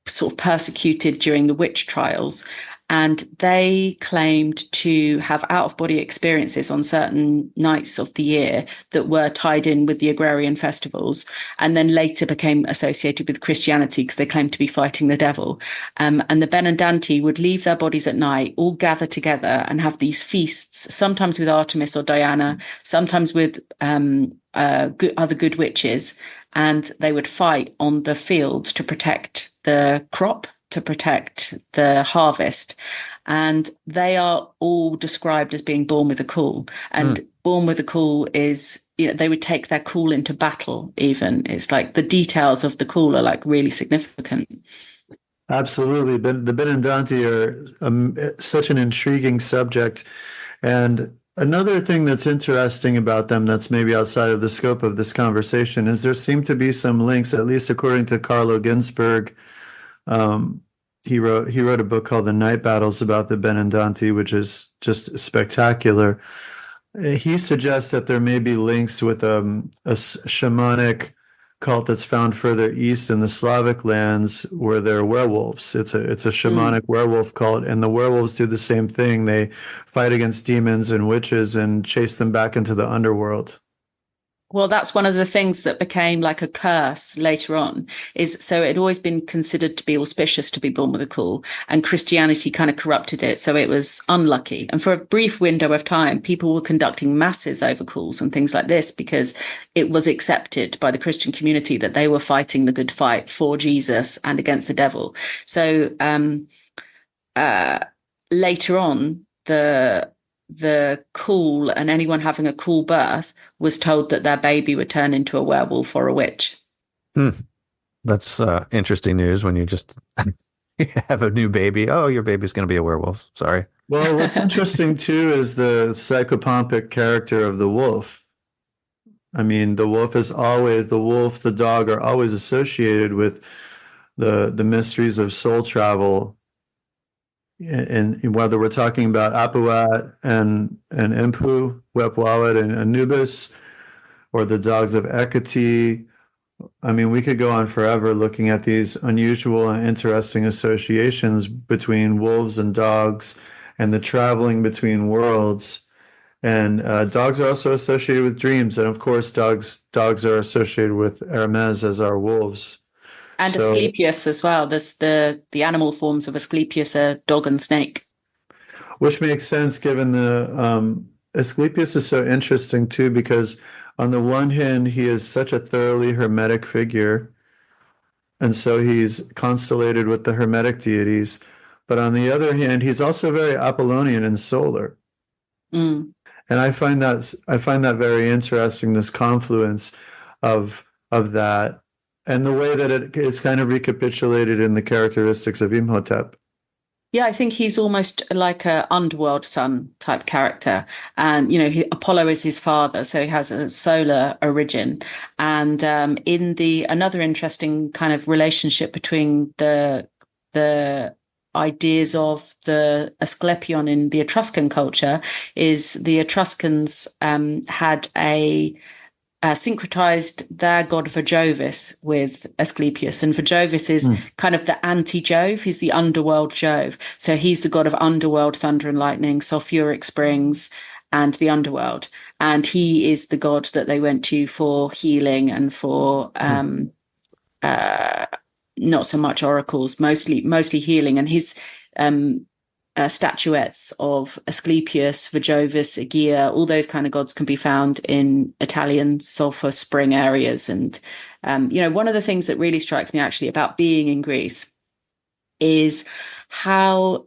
sort of persecuted during the witch trials. And they claimed to have out-of-body experiences on certain nights of the year that were tied in with the agrarian festivals, and then later became associated with Christianity because they claimed to be fighting the devil. And the Benandanti would leave their bodies at night, all gather together and have these feasts, sometimes with Artemis or Diana, sometimes with other good witches, and they would fight on the fields to protect the crop to protect the harvest. And they are all described as being born with a caul. And born with a caul is, they would take their caul into battle even. It's like the details of the caul are like really significant. Absolutely. The Benandanti are such an intriguing subject. And another thing that's interesting about them that's maybe outside of the scope of this conversation is there seem to be some links, at least according to Carlo Ginzburg. He wrote a book called The Night Battles about the Benandanti, which is just spectacular. He suggests that there may be links with a shamanic cult that's found further east in the Slavic lands where they're werewolves. It's a shamanic werewolf cult, and the werewolves do the same thing. They fight against demons and witches and chase them back into the underworld. Well, that's one of the things that became like a curse later on, is so it had always been considered to be auspicious to be born with a caul, and Christianity kind of corrupted it. So it was unlucky. And for a brief window of time, people were conducting masses over cauls and things like this because it was accepted by the Christian community that they were fighting the good fight for Jesus and against the devil. So later on, the caul and anyone having a caul birth was told that their baby would turn into a werewolf or a witch. That's interesting news when you just have a new baby. Oh, your baby's going to be a werewolf. Sorry. Well, what's interesting too is the psychopompic character of the wolf. I mean, the wolf, the dog are always associated with the mysteries of soul travel. And whether we're talking about Apuat and Impu, Wepwawet and Anubis, or the dogs of Hecate, I mean, we could go on forever looking at these unusual and interesting associations between wolves and dogs and the traveling between worlds. And dogs are also associated with dreams. And of course, dogs are associated with Hermes as our wolves. And Asclepius as well. There's the animal forms of Asclepius are dog and snake. Which makes sense given the Asclepius is so interesting too, because on the one hand, he is such a thoroughly hermetic figure. And so he's constellated with the hermetic deities. But on the other hand, he's also very Apollonian and solar. And I find that very interesting, this confluence of that. And the way that it is kind of recapitulated in the characteristics of Imhotep. Yeah, I think he's almost like a underworld son type character. And, Apollo is his father, so he has a solar origin. And another interesting kind of relationship between the ideas of the Asclepion in the Etruscan culture is the Etruscans had syncretized their god Verjovis with Asclepius, and Verjovis is kind of the anti-Jove. He's the underworld Jove, so he's the god of underworld, thunder and lightning, sulfuric springs, and the underworld. And he is the god that they went to for healing and for not so much oracles, mostly healing. And his statuettes of Asclepius, Verjovis, Aegea, all those kind of gods can be found in Italian sulfur spring areas. And, one of the things that really strikes me actually about being in Greece is how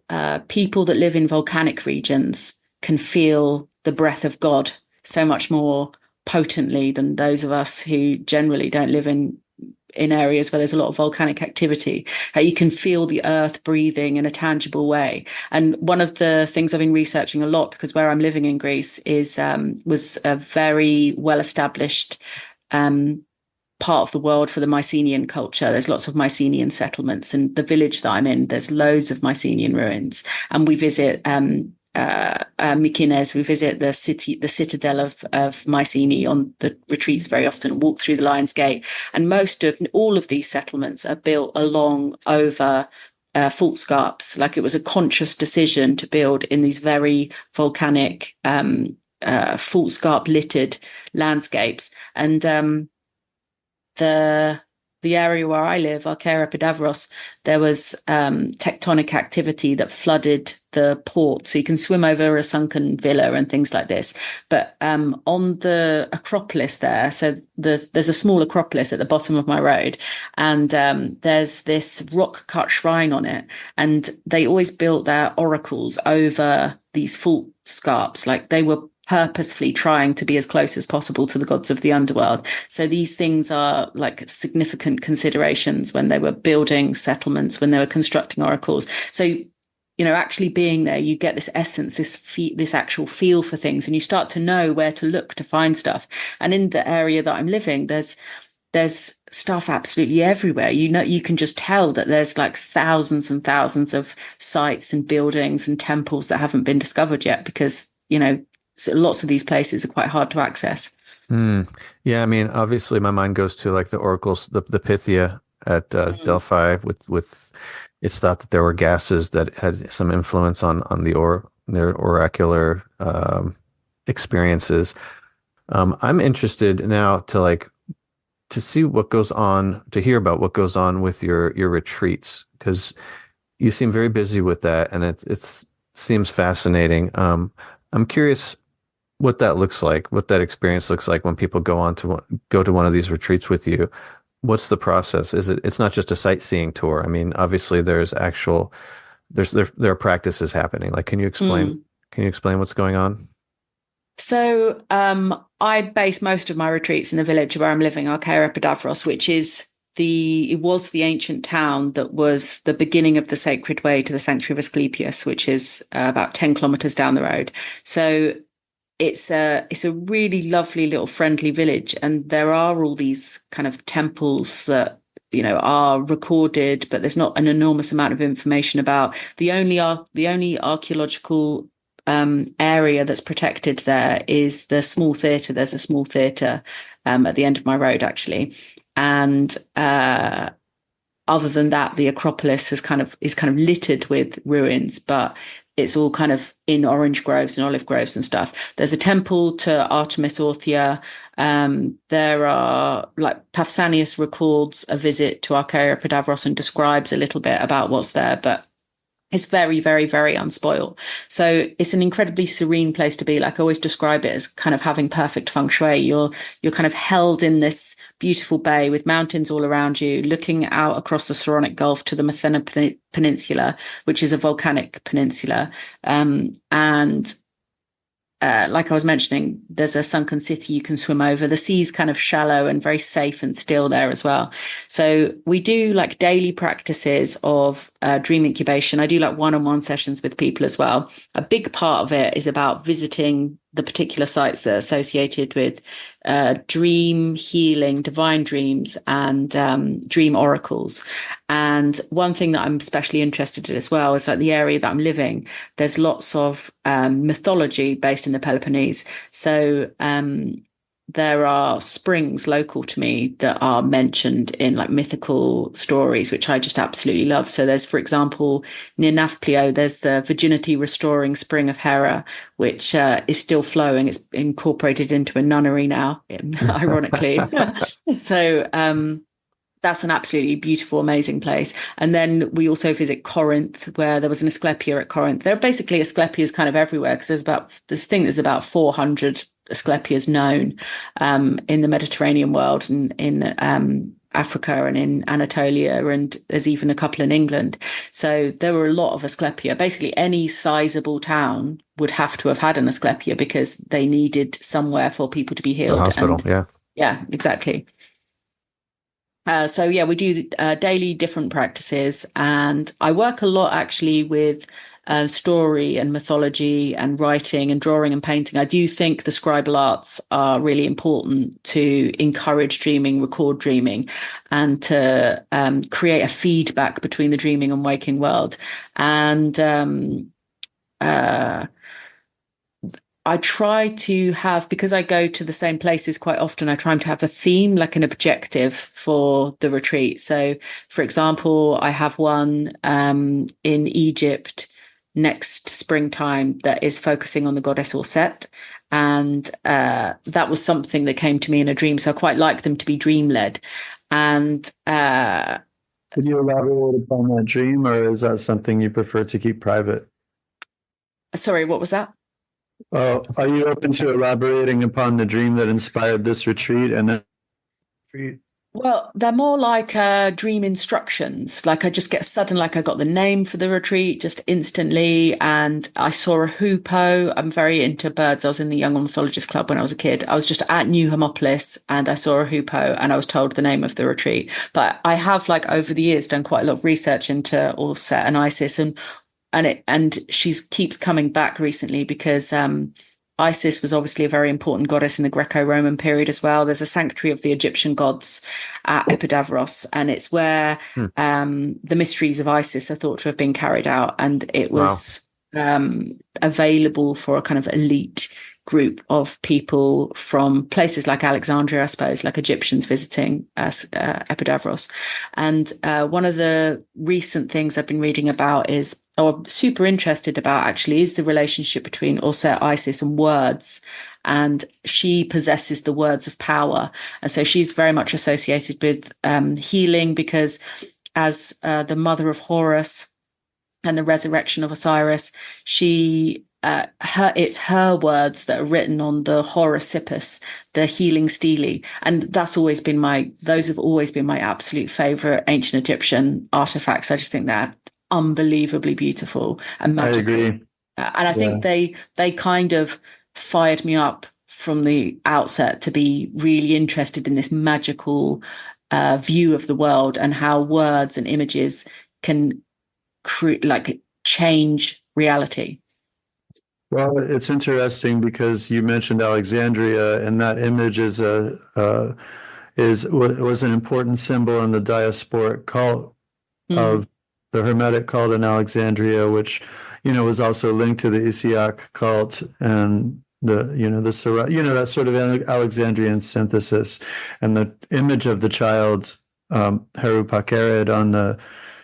people that live in volcanic regions can feel the breath of God so much more potently than those of us who generally don't live in areas where there's a lot of volcanic activity. You can feel the earth breathing in a tangible way. And one of the things I've been researching a lot, because where I'm living in Greece was a very well-established part of the world for the Mycenaean culture. There's lots of Mycenaean settlements, and the village that I'm in, there's loads of Mycenaean ruins. And we visit Mykines, we visit the citadel of Mycenae on the retreats very often, walk through the Lion's Gate. And all of these settlements are built over fault scarps. Like it was a conscious decision to build in these very volcanic, fault scarp littered landscapes. And the the area where I live, Arcaea Epidavros, there was tectonic activity that flooded the port. So you can swim over a sunken villa and things like this. But on the Acropolis there, so there's a small Acropolis at the bottom of my road, and there's this rock-cut shrine on it. And they always built their oracles over these fault scarps, like they were purposefully trying to be as close as possible to the gods of the underworld. So these things are like significant considerations when they were building settlements, when they were constructing oracles. So, you know, actually being there, you get this essence, this actual feel for things, and you start to know where to look to find stuff. And in the area that I'm living, there's stuff absolutely everywhere. You know, you can just tell that there's like thousands and thousands of sites and buildings and temples that haven't been discovered yet, because, you know, so lots of these places are quite hard to access. Yeah, I mean, obviously my mind goes to like the oracles, the Pythia at Delphi with it's thought that there were gases that had some influence on their oracular experiences. I'm interested now to see what goes on, to hear about what goes on with your retreats, because you seem very busy with that, and it seems fascinating. I'm curious what that looks like, what that experience looks like when people go to one of these retreats with you. What's the process? It's not just a sightseeing tour. I mean, obviously there are practices happening. Like, can you explain what's going on? So, I base most of my retreats in the village where I'm living, Arcaea Epidavros, which is it was the ancient town that was the beginning of the sacred way to the sanctuary of Asclepius, which is about 10 kilometers down the road. So it's a really lovely little friendly village, and there are all these kind of temples that, you know, are recorded, but there's not an enormous amount of information about. The only archaeological area that's protected there is the small theatre. There's a small theatre at the end of my road, actually, and other than that, the Acropolis is kind of littered with ruins, but it's all kind of in orange groves and olive groves and stuff. There's a temple to Artemis Orthia. There are, like, Pausanias records a visit to Arcaea Epidavros and describes a little bit about what's there, but it's very, very, very unspoiled. So it's an incredibly serene place to be. Like, I always describe it as kind of having perfect feng shui. You're kind of held in this beautiful bay with mountains all around you, looking out across the Saronic Gulf to the Methena Peninsula, which is a volcanic peninsula. Like I was mentioning, there's a sunken city you can swim over. The sea's kind of shallow and very safe and still there as well. So we do like daily practices of dream incubation. I do like one-on-one sessions with people as well. A big part of it is about visiting the particular sites that are associated with dream healing, divine dreams, and dream oracles. And one thing that I'm especially interested in as well is, like, the area that I'm living, there's lots of mythology based in the Peloponnese. So there are springs local to me that are mentioned in like mythical stories, which I just absolutely love. So there's, for example, near Nafplio, there's the virginity restoring spring of Hera, which is still flowing. It's incorporated into a nunnery now, ironically. So that's an absolutely beautiful, amazing place. And then we also visit Corinth, where there was an Asclepia at Corinth. There are basically Asclepias kind of everywhere, because there's about 400 Asclepias known in the Mediterranean world, and in Africa and in Anatolia, and there's even a couple in England. So there were a lot of Asclepia. Basically, any sizable town would have to have had an Asclepia, because they needed somewhere for people to be healed. The hospital, yeah. Yeah, exactly. So yeah, we do daily different practices, and I work a lot actually with story and mythology and writing and drawing and painting. I do think the scribal arts are really important to encourage dreaming, record dreaming, and to create a feedback between the dreaming and waking world. And I try to have, because I go to the same places quite often, I try to have a theme, like an objective for the retreat. So, for example, I have one in Egypt next springtime that is focusing on the goddess Orset. And that was something that came to me in a dream. So I quite like them to be dream-led. And Could you elaborate upon that dream, or is that something you prefer to keep private? sorry, what was that? Are you open to elaborating upon the dream that inspired this retreat and then retreat? Well, they're more like dream instructions. Like I just get sudden, like I got the name for the retreat just instantly. And I saw a hoopoe. I'm very into birds. I was in the Young Ornithologist Club when I was a kid. I was just at New Hermopolis and I saw a hoopoe and I was told the name of the retreat. But I have like over the years done quite a lot of research into Allset and Isis and she keeps coming back recently because Isis was obviously a very important goddess in the Greco-Roman period as well. There's a sanctuary of the Egyptian gods at Epidos, and it's where the mysteries of Isis are thought to have been carried out. And it was available for a kind of elite group of people from places like Alexandria, I suppose, like Egyptians visiting Epidos. And one of the recent things I've been reading about is, or super interested about actually, is the relationship between Allset, Isis and words. And she possesses the words of power. And so she's very much associated with healing because as the mother of Horus and the resurrection of Osiris, it's her words that are written on the Horosippus, the healing stele, and those have always been my absolute favorite ancient Egyptian artifacts. I just think they're unbelievably beautiful and magical. I agree. And I think they kind of fired me up from the outset to be really interested in this magical view of the world and how words and images can change reality. Well, it's interesting because you mentioned Alexandria, and that image was an important symbol in the diasporic cult of the Hermetic cult in Alexandria, which was also linked to the Isiac cult and that sort of Alexandrian synthesis, and the image of the child Heru Pakered on the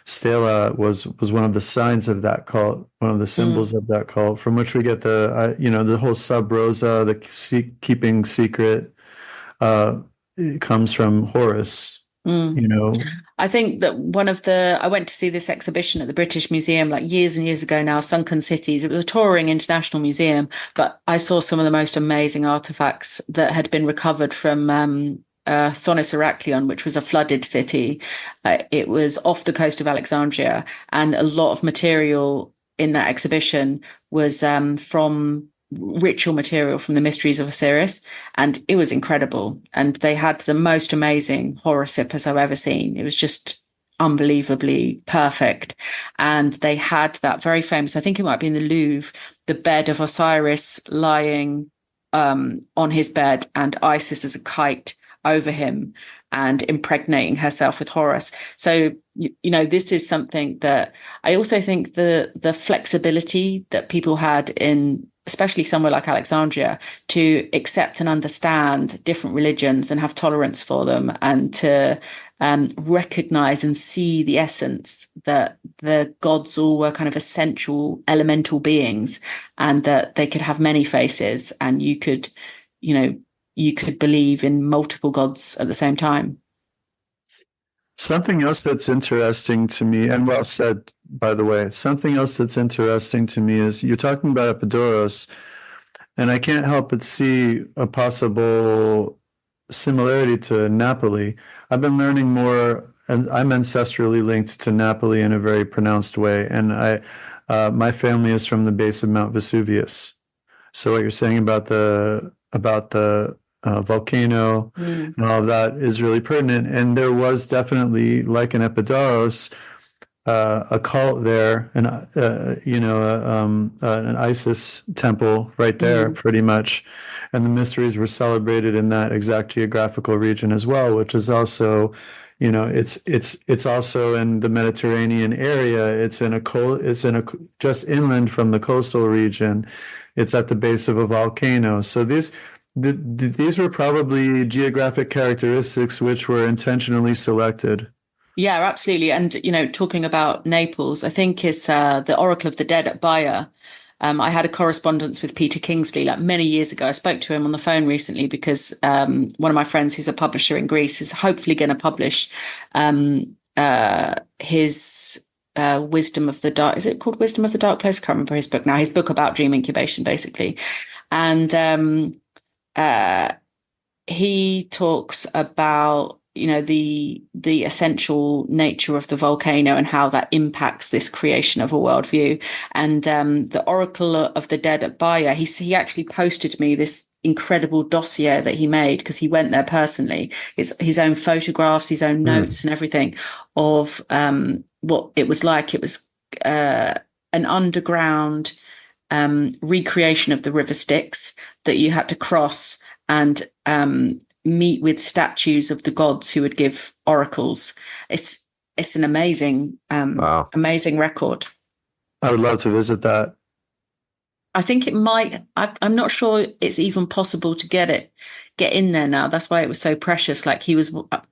stela was one of the signs of that cult, one of the symbols of that cult, from which we get the whole sub rosa, the keeping secret, it comes from Horus. I think that I went to see this exhibition at the British Museum like years and years ago now, Sunken Cities. It was a touring international museum, but I saw some of the most amazing artifacts that had been recovered from Thonis Heraklion, which was a flooded city. It was off the coast of Alexandria, and a lot of material in that exhibition was from ritual material from the mysteries of Osiris, and it was incredible. And they had the most amazing Horosippus I've ever seen. It was just unbelievably perfect. And they had that very famous, I think it might be in the Louvre, the bed of Osiris lying on his bed and Isis as a kite over him and impregnating herself with Horus. So, this is something that I also think the flexibility that people had in, especially somewhere like Alexandria, to accept and understand different religions and have tolerance for them, and to recognize and see the essence that the gods all were kind of essential elemental beings, and that they could have many faces, and you could believe in multiple gods at the same time. Something else that's interesting to me, and well said, by the way, something else that's interesting to me is you're talking about Epidos, and I can't help but see a possible similarity to Napoli. I've been learning more, and I'm ancestrally linked to Napoli in a very pronounced way, and my family is from the base of Mount Vesuvius. So what you're saying about the volcano and all of that is really pertinent. And there was definitely, like in Epidos, a cult there, and an Isis temple right there, pretty much. And the mysteries were celebrated in that exact geographical region as well, which is also, it's also in the Mediterranean area. It's just inland from the coastal region. It's at the base of a volcano. So these were probably geographic characteristics which were intentionally selected. Yeah, absolutely. And, talking about Naples, I think it's the Oracle of the Dead at Baia. I had a correspondence with Peter Kingsley like many years ago. I spoke to him on the phone recently because one of my friends who's a publisher in Greece is hopefully going to publish his Wisdom of the Dark. Is it called Wisdom of the Dark Place? I can't remember his book now. His book about dream incubation, basically. And he talks about, you know, the essential nature of the volcano and how that impacts this creation of a worldview. And the Oracle of the Dead at Baia, he actually posted me this incredible dossier that he made because he went there personally. It's his own photographs, his own notes and everything of what it was like. It was an underground recreation of the River Styx that you had to cross and meet with statues of the gods who would give oracles. It's an amazing, amazing record. I would love to visit that. I think it might. I'm not sure it's even possible to get in there now. That's why it was so precious. Like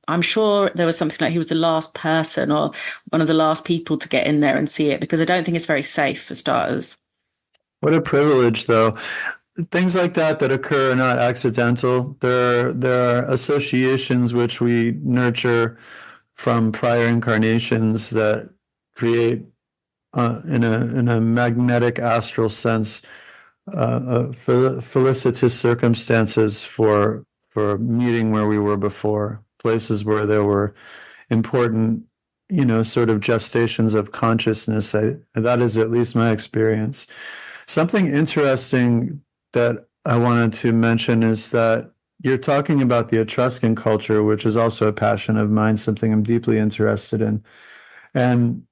I'm sure there was something like he was the last person or one of the last people to get in there and see it, because I don't think it's very safe for starters. What a privilege, though. Things like that occur are not accidental. There are associations which we nurture from prior incarnations that create, in a magnetic astral sense, felicitous circumstances for meeting where we were before, places where there were important, sort of gestations of consciousness. That is at least my experience. Something interesting that I wanted to mention is that you're talking about the Etruscan culture, which is also a passion of mine, something I'm deeply interested in. And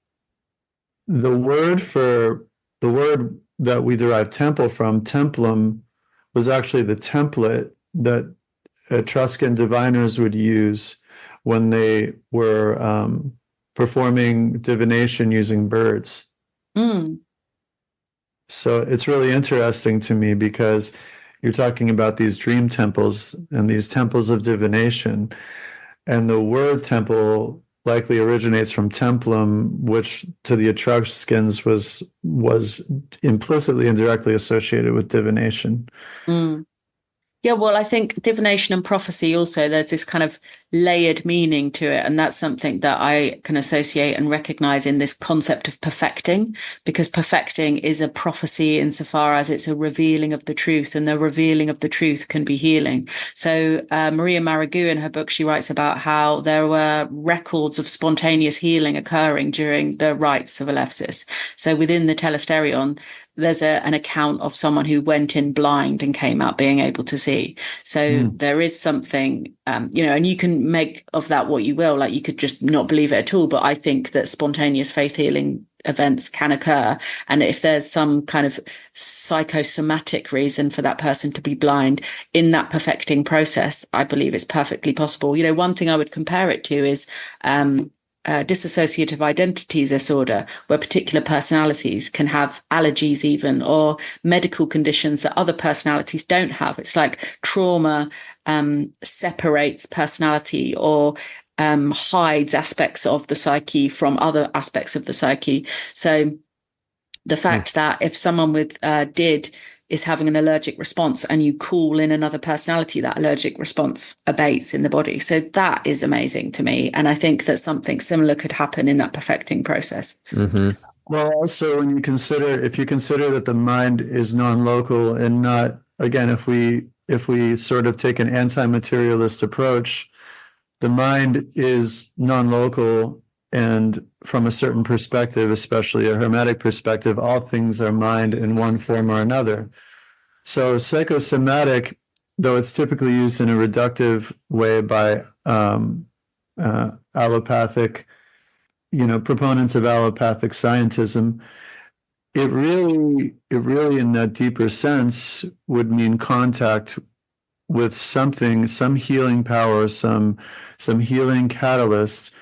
the word that we derive temple from, templum, was actually the template that Etruscan diviners would use when they were performing divination using birds. So it's really interesting to me because you're talking about these dream temples and these temples of divination. And the word temple likely originates from templum, which to the Etruscans was implicitly and directly associated with divination. Yeah, well, I think divination and prophecy also, there's this kind of layered meaning to it. And that's something that I can associate and recognize in this concept of perfecting, because perfecting is a prophecy insofar as it's a revealing of the truth, and the revealing of the truth can be healing. So Maria Marigu, in her book, she writes about how there were records of spontaneous healing occurring during the rites of Alephsis. So within the Telesterion, there's an account of someone who went in blind and came out being able to see. So there is something, and you can make of that what you will. Like, you could just not believe it at all. But I think that spontaneous faith healing events can occur. And if there's some kind of psychosomatic reason for that person to be blind in that perfecting process, I believe it's perfectly possible. One thing I would compare it to is, dissociative identity disorder, where particular personalities can have allergies even, or medical conditions that other personalities don't have. It's like trauma separates personality or hides aspects of the psyche from other aspects of the psyche. So the fact that if someone with DID is having an allergic response and you call in another personality, that allergic response abates in the body. So that is amazing to me. And I think that something similar could happen in that perfecting process. Well, also, if you consider that the mind is non-local and not, again, if we sort of take an anti-materialist approach, the mind is non-local, and from a certain perspective, especially a Hermetic perspective, all things are mind in one form or another. So psychosomatic, though it's typically used in a reductive way by allopathic, proponents of allopathic scientism, it really in that deeper sense would mean contact with something, some healing power, some healing catalyst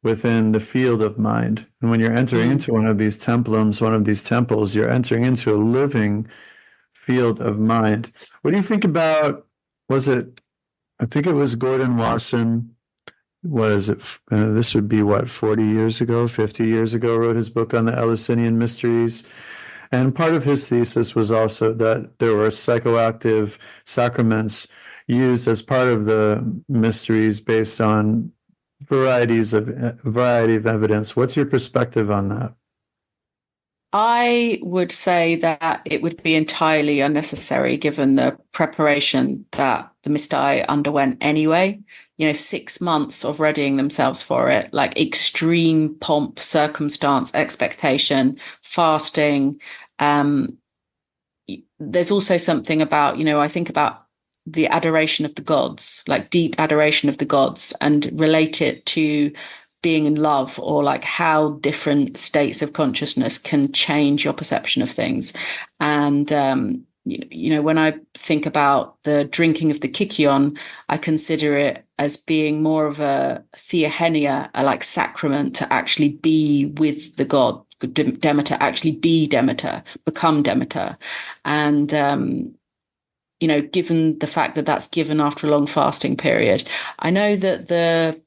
within the field of mind. And when you're entering into one of these templums, one of these temples, you're entering into a living field of mind. What do you think about, I think it was Gordon Wasson, this would be 40 years ago, 50 years ago, wrote his book on the Eleusinian mysteries. And part of his thesis was also that there were psychoactive sacraments used as part of the mysteries based on variety of evidence. What's your perspective on that? I would say that it would be entirely unnecessary given the preparation that the Mistai underwent anyway. 6 months of readying themselves for it, like extreme pomp, circumstance, expectation, fasting. There's also something about, I think about the adoration of the gods, like deep adoration of the gods, and relate it to being in love, or like how different states of consciousness can change your perception of things. And, when I think about the drinking of the kykeon, I consider it as being more of a theohenia, a like sacrament to actually be with the god, Demeter, actually be Demeter, become Demeter. And, given the fact that that's given after a long fasting period, I know that the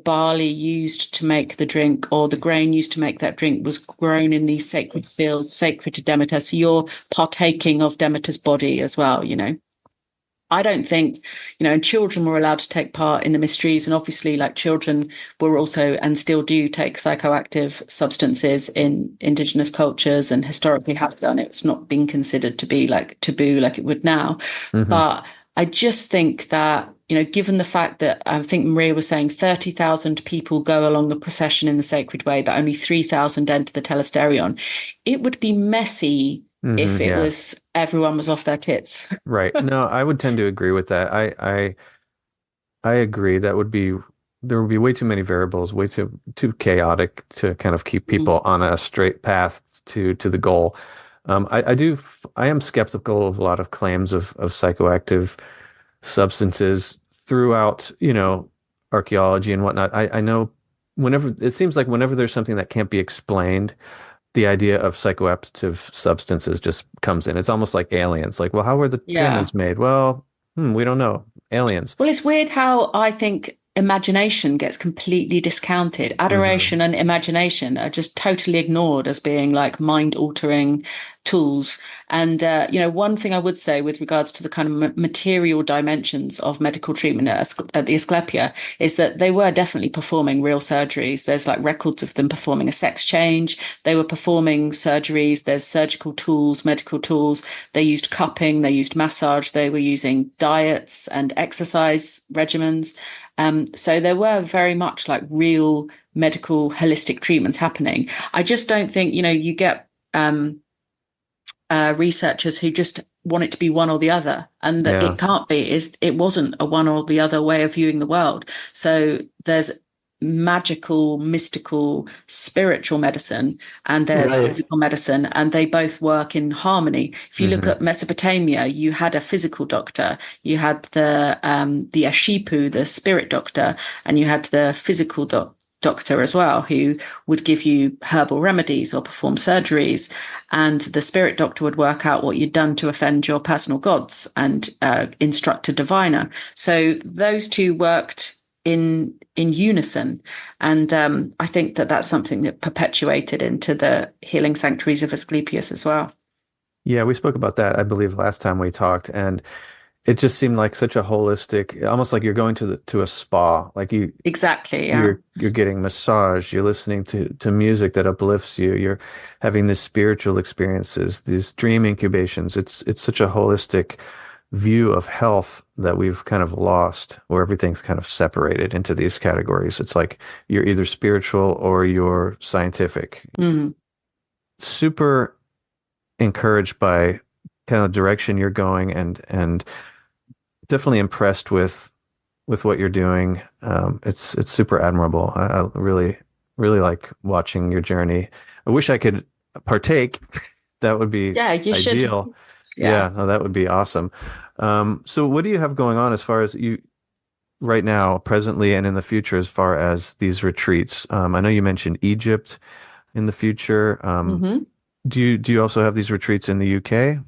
barley used to make the drink, or the grain used to make that drink, was grown in these sacred fields, sacred to Demeter. So you're partaking of Demeter's body as well, I don't think, and children were allowed to take part in the mysteries. And obviously, like, children were also, and still do, take psychoactive substances in indigenous cultures, and historically have done. It's not been considered to be like taboo like it would now. Mm-hmm. But I just think that, given the fact that I think Maria was saying 30,000 people go along the procession in the sacred way, but only 3,000 enter the telesterion, it would be messy if it was everyone was off their tits. Right. No, I would tend to agree with that. I agree. There would be way too many variables, way too chaotic to kind of keep people on a straight path to the goal. I am skeptical of a lot of claims of psychoactive substances throughout, archaeology and whatnot. I know it seems like whenever there's something that can't be explained, the idea of psychoactive substances just comes in. It's almost like aliens. Like, well, how were the pyramids made? Well, we don't know. Aliens. Well, it's weird how I think imagination gets completely discounted. Adoration and imagination are just totally ignored as being like mind-altering tools. And, one thing I would say with regards to the kind of material dimensions of medical treatment at the Asclepia is that they were definitely performing real surgeries. There's like records of them performing a sex change. They were performing surgeries. There's surgical tools, medical tools. They used cupping. They used massage. They were using diets and exercise regimens. So there were very much like real medical holistic treatments happening. I just don't think, you get researchers who just want it to be one or the other, and that it can't be. It wasn't a one or the other way of viewing the world. So there's magical, mystical, spiritual medicine, and there's physical medicine, and they both work in harmony. If you look at Mesopotamia, you had a physical doctor, you had the Ashipu, the spirit doctor, and you had the physical doctor as well, who would give you herbal remedies or perform surgeries, and the spirit doctor would work out what you'd done to offend your personal gods and instruct a diviner. So those two worked in unison, and I think that that's something that perpetuated into the healing sanctuaries of Asclepius as well. Yeah, we spoke about that, I believe, last time we talked, and it just seemed like such a holistic, almost like you're going to a spa. Like exactly, yeah. You're getting massage, you're listening to music that uplifts you, you're having these spiritual experiences, these dream incubations. It's such a holistic view of health that we've kind of lost, where everything's kind of separated into these categories. It's like you're either spiritual or you're scientific. Super encouraged by kind of the direction you're going, and definitely impressed with what you're doing. It's super admirable. I really like watching your journey. I wish I could partake. That would be you ideal. Should. Yeah, no, that would be awesome. So what do you have going on as far as you right now, presently, and in the future, as far as these retreats? I know you mentioned Egypt in the future. Do you also have these retreats in the UK?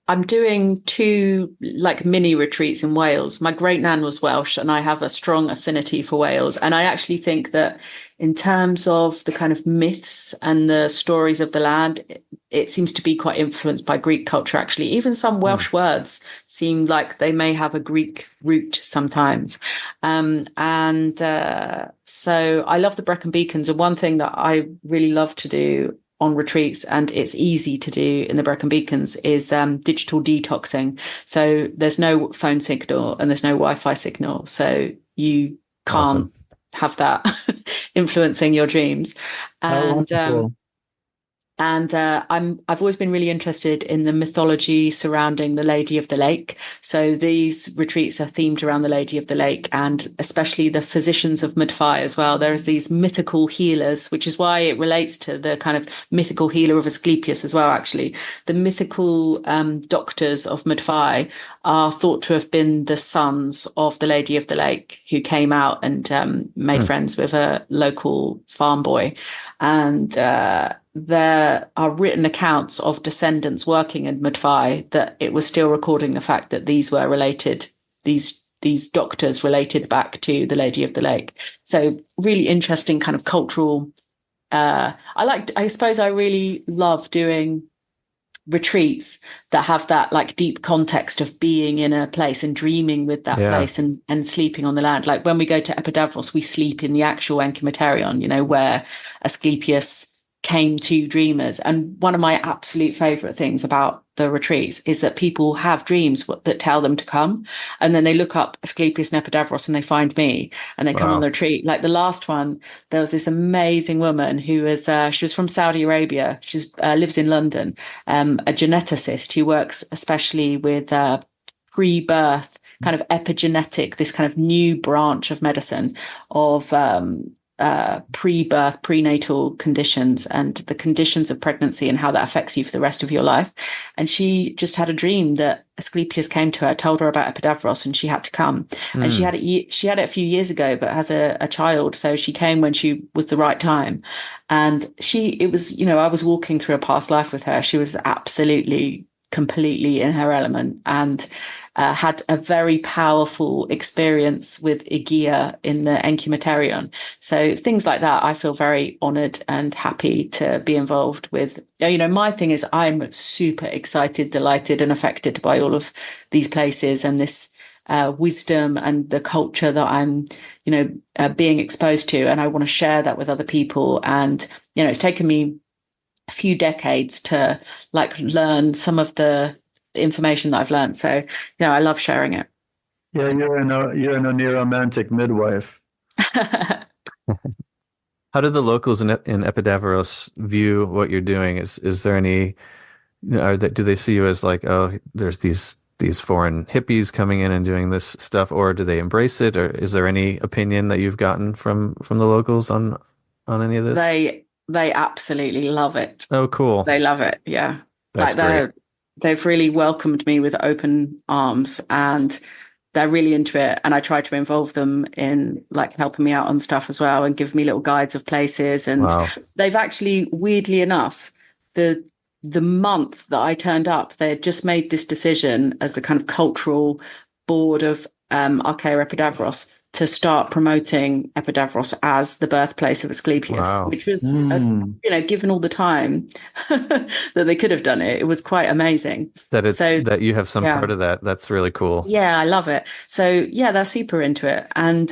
I'm doing two like mini retreats in Wales. My great nan was Welsh, and I have a strong affinity for Wales. And I actually think that in terms of the kind of myths and the stories of the land, it seems to be quite influenced by Greek culture, actually. Even some Welsh words seem like they may have a Greek root sometimes. So I love the Brecon Beacons. And one thing that I really love to do on retreats, and it's easy to do in the Brecon Beacons, is digital detoxing. So there's no phone signal and there's no Wi-Fi signal. So you can't have that influencing your dreams. I've always been really interested in the mythology surrounding the Lady of the Lake. So these retreats are themed around the Lady of the Lake, and especially the physicians of Medfai as well. There's these mythical healers, which is why it relates to the kind of mythical healer of Asclepius as well, actually. The mythical doctors of Medfai are thought to have been the sons of the Lady of the Lake, who came out and made friends with a local farm boy. And there are written accounts of descendants working in Medfai that it was still recording the fact that these were related, these doctors related back to the Lady of the Lake. So really interesting kind of cultural. I suppose I really love doing retreats that have that like deep context of being in a place and dreaming with that place and sleeping on the land. Like when we go to Epidavros, we sleep in the actual Enchimoterion, you know, where Asclepius came to dreamers. And one of my absolute favorite things about the retreats is that people have dreams that tell them to come, and then they look up Asclepius and Epidavros and they find me and they come on the retreat. Like the last one, there was this amazing woman who was she was from Saudi Arabia. She's lives in London, a geneticist who works especially with pre-birth kind of epigenetic, this kind of new branch of medicine of pre-birth, prenatal conditions and the conditions of pregnancy and how that affects you for the rest of your life. And she just had a dream that Asclepius came to her, told her about Epidavros, and she had to come. And she had it a few years ago, but has a child. So she came when she was the right time. And it was, you know, I was walking through a past life with her. She was absolutely, completely in her element, and had a very powerful experience with Aegea in the Enchimoterion. So things like that, I feel very honoured and happy to be involved with. You know, my thing is I'm super excited, delighted and affected by all of these places and this wisdom and the culture that I'm, you know, being exposed to. And I want to share that with other people. And, you know, it's taken me a few decades to like learn some of the information that I've learned. So, you know, I love sharing it. Yeah, you're an aneromantic midwife. How do the locals in Epidavros view what you're doing? Is there any, do they see you as like, oh, there's these foreign hippies coming in and doing this stuff, or do they embrace it? Or is there any opinion that you've gotten from the locals on any of this? They absolutely love it. Oh, cool. They love it. Yeah. That's great. They've really welcomed me with open arms, and they're really into it. And I try to involve them in like helping me out on stuff as well and give me little guides of places. And they've actually, weirdly enough, the month that I turned up, they had just made this decision as the kind of cultural board of Archaea Epidavros to start promoting Epidavros as the birthplace of Asclepius, which was, you know, given all the time that they could have done it, it was quite amazing. That you have some part of that. That's really cool. Yeah, I love it. So yeah, they're super into it. And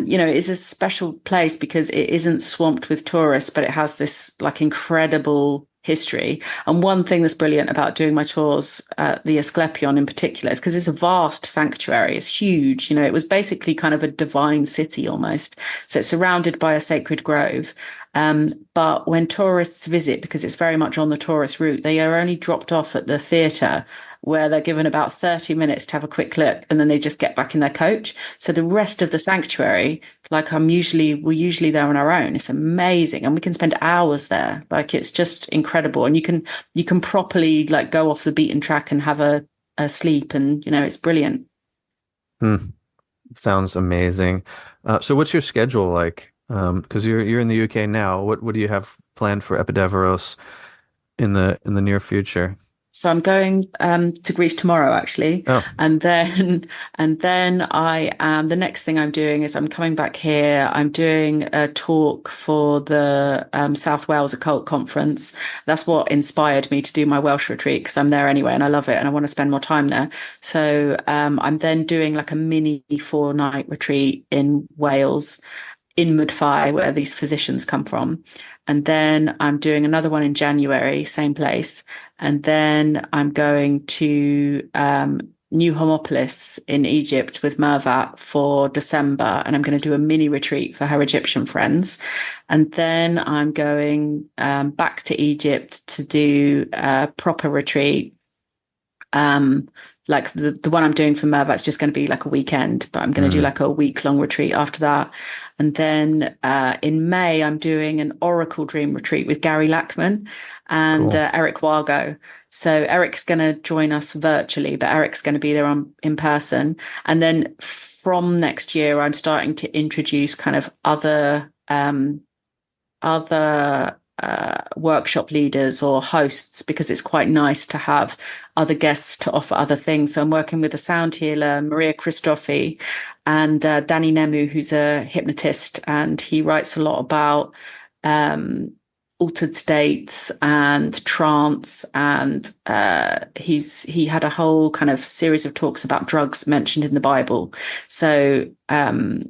you know, it's a special place because it isn't swamped with tourists, but it has this like incredible history. And one thing that's brilliant about doing my tours at the Asclepion in particular is because it's a vast sanctuary. It's huge. You know, it was basically kind of a divine city almost. So it's surrounded by a sacred grove. But when tourists visit, because it's very much on the tourist route, they are only dropped off at the theatre, where they're given about 30 minutes to have a quick look, and then they just get back in their coach. So the rest of the sanctuary, like we're usually there on our own. It's amazing. And we can spend hours there. Like it's just incredible. And you can properly like go off the beaten track and have a sleep, and, you know, it's brilliant. Sounds amazing. So what's your schedule like? Because you're in the UK now. What do you have planned for Epidavros in the near future? So I'm going to Greece tomorrow, actually. Oh. And then I am, the next thing I'm doing is I'm coming back here. I'm doing a talk for the South Wales Occult Conference. That's what inspired me to do my Welsh retreat, because I'm there anyway and I love it and I want to spend more time there. So I'm then doing like a mini 4-night retreat in Wales, in Mudfie, where these physicians come from. And then I'm doing another one in January, same place. And then I'm going to New Homopolis in Egypt with Mervat for December. And I'm going to do a mini retreat for her Egyptian friends. And then I'm going back to Egypt to do a proper retreat. Like the one I'm doing for Mervat's just going to be like a weekend, but I'm going to do like a week-long retreat after that. And then in May, I'm doing an Oracle Dream retreat with Gary Lackman and Eric Wargo. So Eric's going to join us virtually, but Eric's going to be there in person. And then from next year, I'm starting to introduce kind of other workshop leaders or hosts, because it's quite nice to have other guests to offer other things. So I'm working with a sound healer, Maria Christofi, and Danny Nemu, who's a hypnotist, and he writes a lot about altered states and trance, and he had a whole kind of series of talks about drugs mentioned in the Bible. So Danny's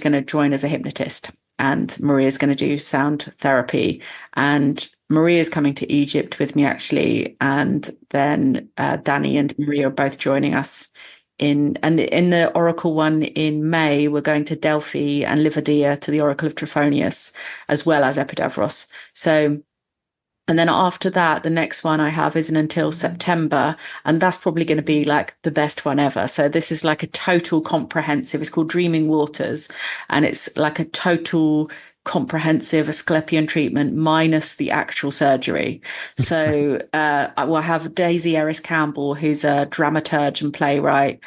going to join as a hypnotist, and Maria's going to do sound therapy, and Maria's coming to Egypt with me, actually. And then Danny and Maria are both joining us in the Oracle one in May. We're going to Delphi and Livadia to the Oracle of Trophonius, as well as Epidavros. So, and then after that, the next one I have isn't until September, and that's probably going to be like the best one ever. So this is like a total comprehensive, it's called Dreaming Waters, and it's like a total comprehensive Asclepian treatment minus the actual surgery. So I will have Daisy Eris Campbell, who's a dramaturge and playwright,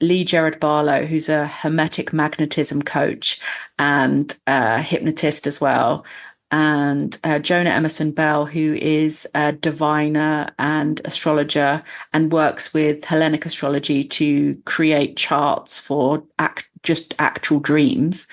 Lee Gerard Barlow, who's a hermetic magnetism coach and hypnotist as well, and Jonah Emerson Bell, who is a diviner and astrologer and works with Hellenic astrology to create charts for just actual dreams.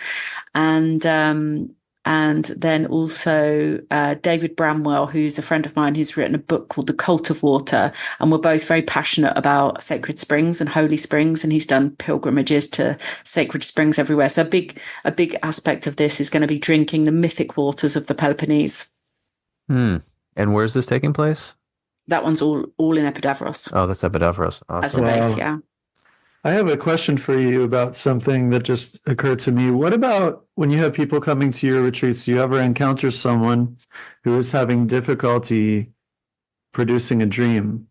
And then also David Bramwell, who's a friend of mine, who's written a book called The Cult of Water. And we're both very passionate about sacred springs and holy springs. And he's done pilgrimages to sacred springs everywhere. So a big aspect of this is going to be drinking the mythic waters of the Peloponnese. And where's this taking place? That one's all in Epidavros. Oh, that's Epidavros. Awesome. As the base, yeah. I have a question for you about something that just occurred to me. What about when you have people coming to your retreats? Do you ever encounter someone who is having difficulty producing a dream?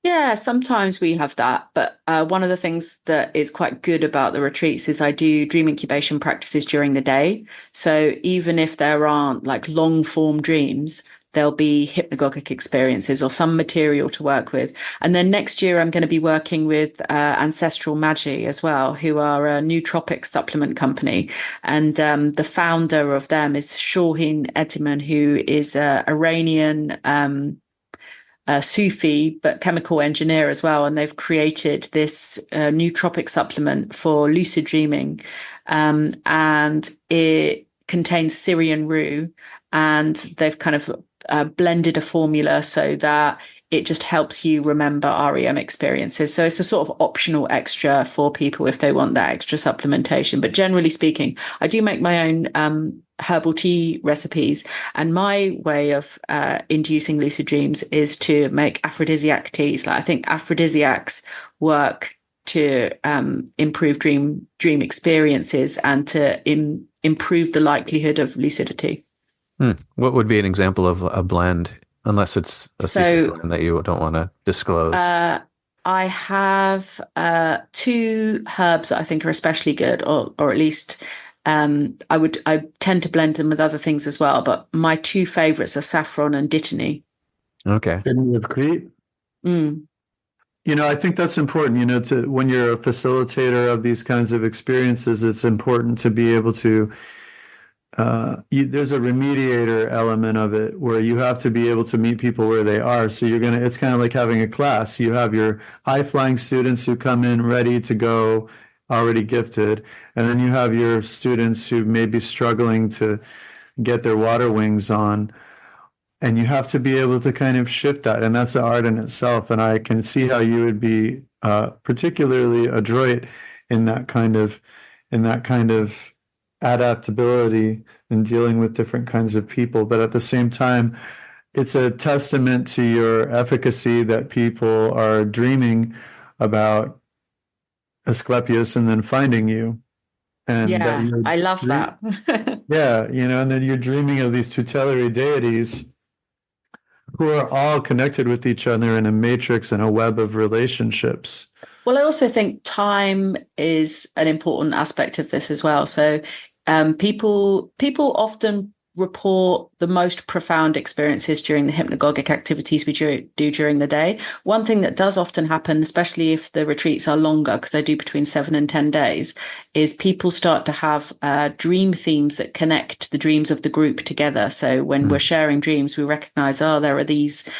Yeah, sometimes we have that. But one of the things that is quite good about the retreats is I do dream incubation practices during the day. So even if there aren't like long form dreams, there'll be hypnagogic experiences or some material to work with. And then next year, I'm going to be working with Ancestral Magi as well, who are a nootropic supplement company. And the founder of them is Shauhin Ediman, who is an Iranian Sufi, but chemical engineer as well. And they've created this nootropic supplement for lucid dreaming. And it contains Syrian rue. And they've kind of blended a formula so that it just helps you remember REM experiences. So it's a sort of optional extra for people if they want that extra supplementation. But generally speaking, I do make my own herbal tea recipes. And my way of inducing lucid dreams is to make aphrodisiac teas. Like I think aphrodisiacs work to improve dream experiences and to improve the likelihood of lucidity. What would be an example of a blend, unless it's a secret blend that you don't want to disclose? I have 2 herbs that I think are especially good, or at least I tend to blend them with other things as well. But my 2 favorites are saffron and dittany. Okay. Dittany of Crete? You know, I think that's important, you know, when you're a facilitator of these kinds of experiences, it's important to be able to there's a remediator element of it where you have to be able to meet people where they are. So it's kind of like having a class. You have your high flying students who come in ready to go, already gifted. And then you have your students who may be struggling to get their water wings on. And you have to be able to kind of shift that. And that's an art in itself. And I can see how you would be particularly adroit in that kind of adaptability and dealing with different kinds of people. But at the same time, it's a testament to your efficacy that people are dreaming about Asclepius and then finding you. And Yeah, I love that. Yeah, and then you're dreaming of these tutelary deities who are all connected with each other in a matrix and a web of relationships. Well, I also think time is an important aspect of this as well. So people often report the most profound experiences during the hypnagogic activities we do during the day. One thing that does often happen, especially if the retreats are longer, because I do between 7 and 10 days, is people start to have dream themes that connect the dreams of the group together. So when we're sharing dreams, we recognize, there are these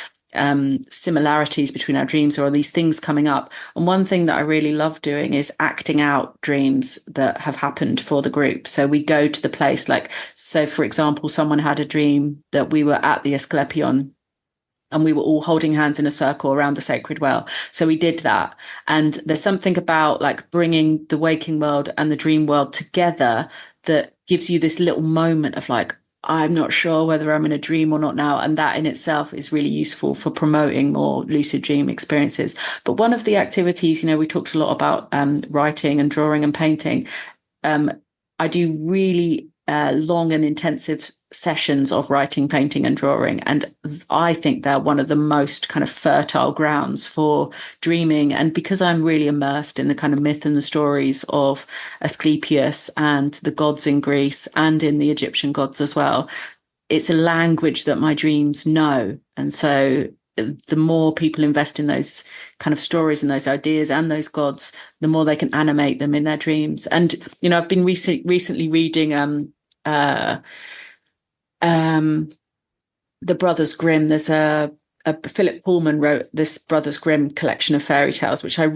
similarities between our dreams, or these things coming up. And one thing that I really love doing is acting out dreams that have happened for the group. So we go to the place, so for example, someone had a dream that we were at the Asclepion and we were all holding hands in a circle around the sacred well. So we did that. And there's something about bringing the waking world and the dream world together that gives you this little moment of I'm not sure whether I'm in a dream or not now. And that in itself is really useful for promoting more lucid dream experiences. But one of the activities, we talked a lot about writing and drawing and painting. I do really long and intensive sessions of writing, painting and drawing. And I think they're one of the most kind of fertile grounds for dreaming. And because I'm really immersed in the kind of myth and the stories of Asclepius and the gods in Greece and in the Egyptian gods as well, it's a language that my dreams know. And so the more people invest in those kind of stories and those ideas and those gods, the more they can animate them in their dreams. And, I've been recently reading the Brothers Grimm. There's a Philip Pullman wrote this Brothers Grimm collection of fairy tales, which I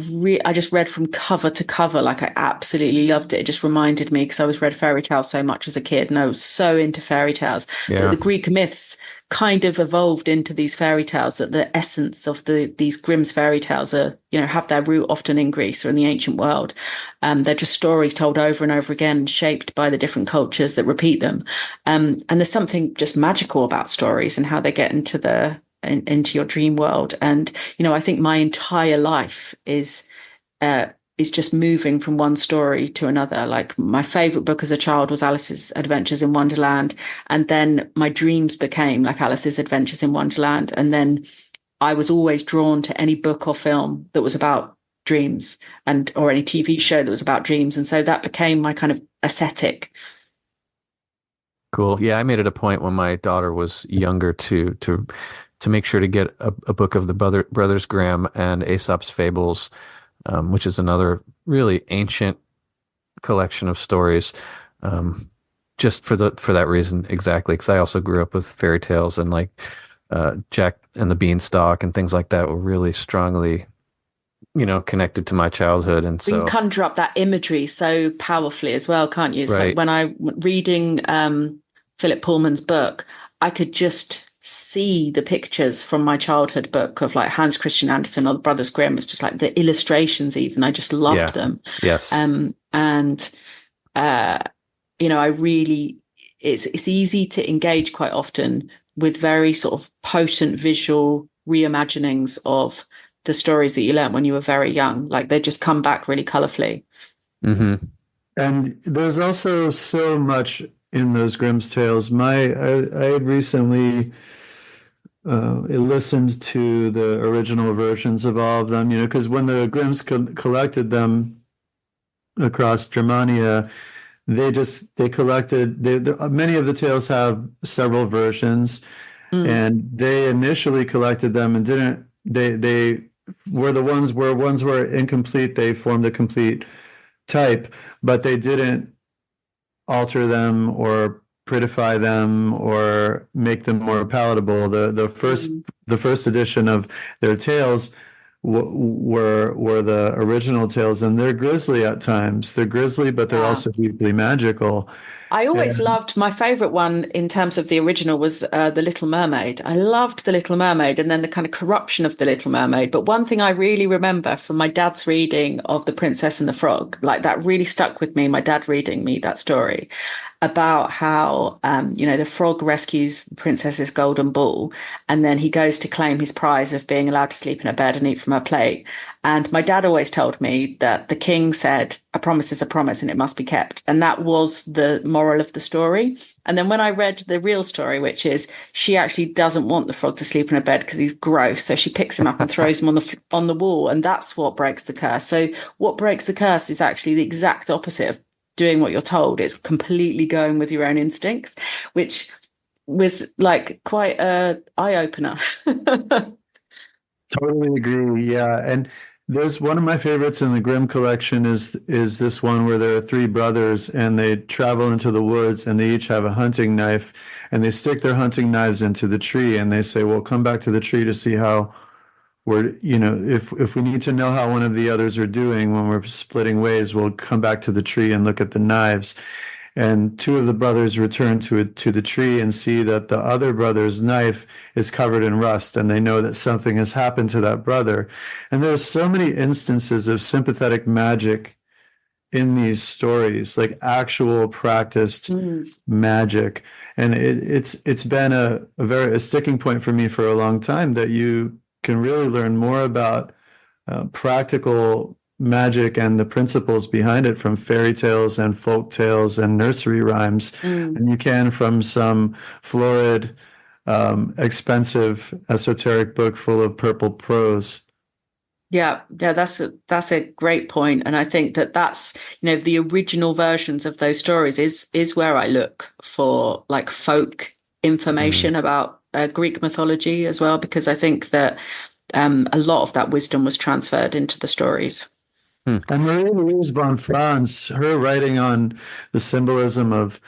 just read from cover to cover. I absolutely loved it. It just reminded me, because I was read fairy tales so much as a kid, and I was so into fairy tales. Yeah. The Greek myths kind of evolved into these fairy tales, that the essence of these Grimm's fairy tales are, have their root often in Greece or in the ancient world. They're just stories told over and over again, shaped by the different cultures that repeat them. And there's something just magical about stories and how they get into your dream world. And, I think my entire life is just moving from one story to another. My favorite book as a child was Alice's Adventures in Wonderland. And then my dreams became like Alice's Adventures in Wonderland. And then I was always drawn to any book or film that was about dreams, or any TV show that was about dreams. And so that became my kind of aesthetic. Cool. Yeah, I made it a point when my daughter was younger to make sure to get a book of the Brothers Grimm and Aesop's Fables, which is another really ancient collection of stories, just for that reason exactly. Because I also grew up with fairy tales, and Jack and the Beanstalk and things like that were really strongly, connected to my childhood. And so you can conjure up that imagery so powerfully as well, can't you? It's right. When I reading Philip Pullman's book, I could just see the pictures from my childhood book of Hans Christian Andersen or the Brothers Grimm. It's just the illustrations, even I just loved them. Yes. I really, it's easy to engage quite often with very sort of potent visual reimaginings of the stories that you learned when you were very young. They just come back really colorfully. Mm-hmm. And there's also so much in those Grimm's tales. I had recently listened to the original versions of all of them, because when the Grimms collected them across Germania, they collected, many of the tales have several versions, and they initially collected them and they were the ones where ones were incomplete, they formed a complete type, but they didn't alter them or prettify them or make them more palatable. The first edition of their tales were the original tales, and they're grisly at times. They're grisly, but they're also deeply magical. I always loved, my favorite one in terms of the original was The Little Mermaid. I loved The Little Mermaid, and then the kind of corruption of The Little Mermaid. But one thing I really remember from my dad's reading of The Princess and the Frog, like that really stuck with me, my dad reading me that story about how, the frog rescues the princess's golden ball, and then he goes to claim his prize of being allowed to sleep in a bed and eat from her plate. And my dad always told me that the king said, a promise is a promise and it must be kept. And that was the moral of the story. And then when I read the real story, which is she actually doesn't want the frog to sleep in a bed because he's gross. So she picks him up and throws him on the wall. And that's what breaks the curse. So what breaks the curse is actually the exact opposite of doing what you're told. It's completely going with your own instincts, which was like quite a eye-opener. Totally agree. Yeah. And there's one of my favorites in the Grimm collection is this one where there are three brothers and they travel into the woods and they each have a hunting knife and they stick their hunting knives into the tree and they say, well, come back to the tree to see how we're, if we need to know how one of the others are doing when we're splitting ways, we'll come back to the tree and look at the knives. And two of the brothers return to the tree and see that the other brother's knife is covered in rust, and they know that something has happened to that brother. And there's so many instances of sympathetic magic in these stories, like actual practiced magic. And it's been a sticking point for me for a long time that you can really learn more about practical magic and the principles behind it from fairy tales and folk tales and nursery rhymes and you can from some florid expensive esoteric book full of purple prose. Yeah, that's a great point. And I think that's the original versions of those stories is where I look for like folk information about Greek mythology as well, because I think that a lot of that wisdom was transferred into the stories. And Marie-Louise von Franz, her writing on the symbolism of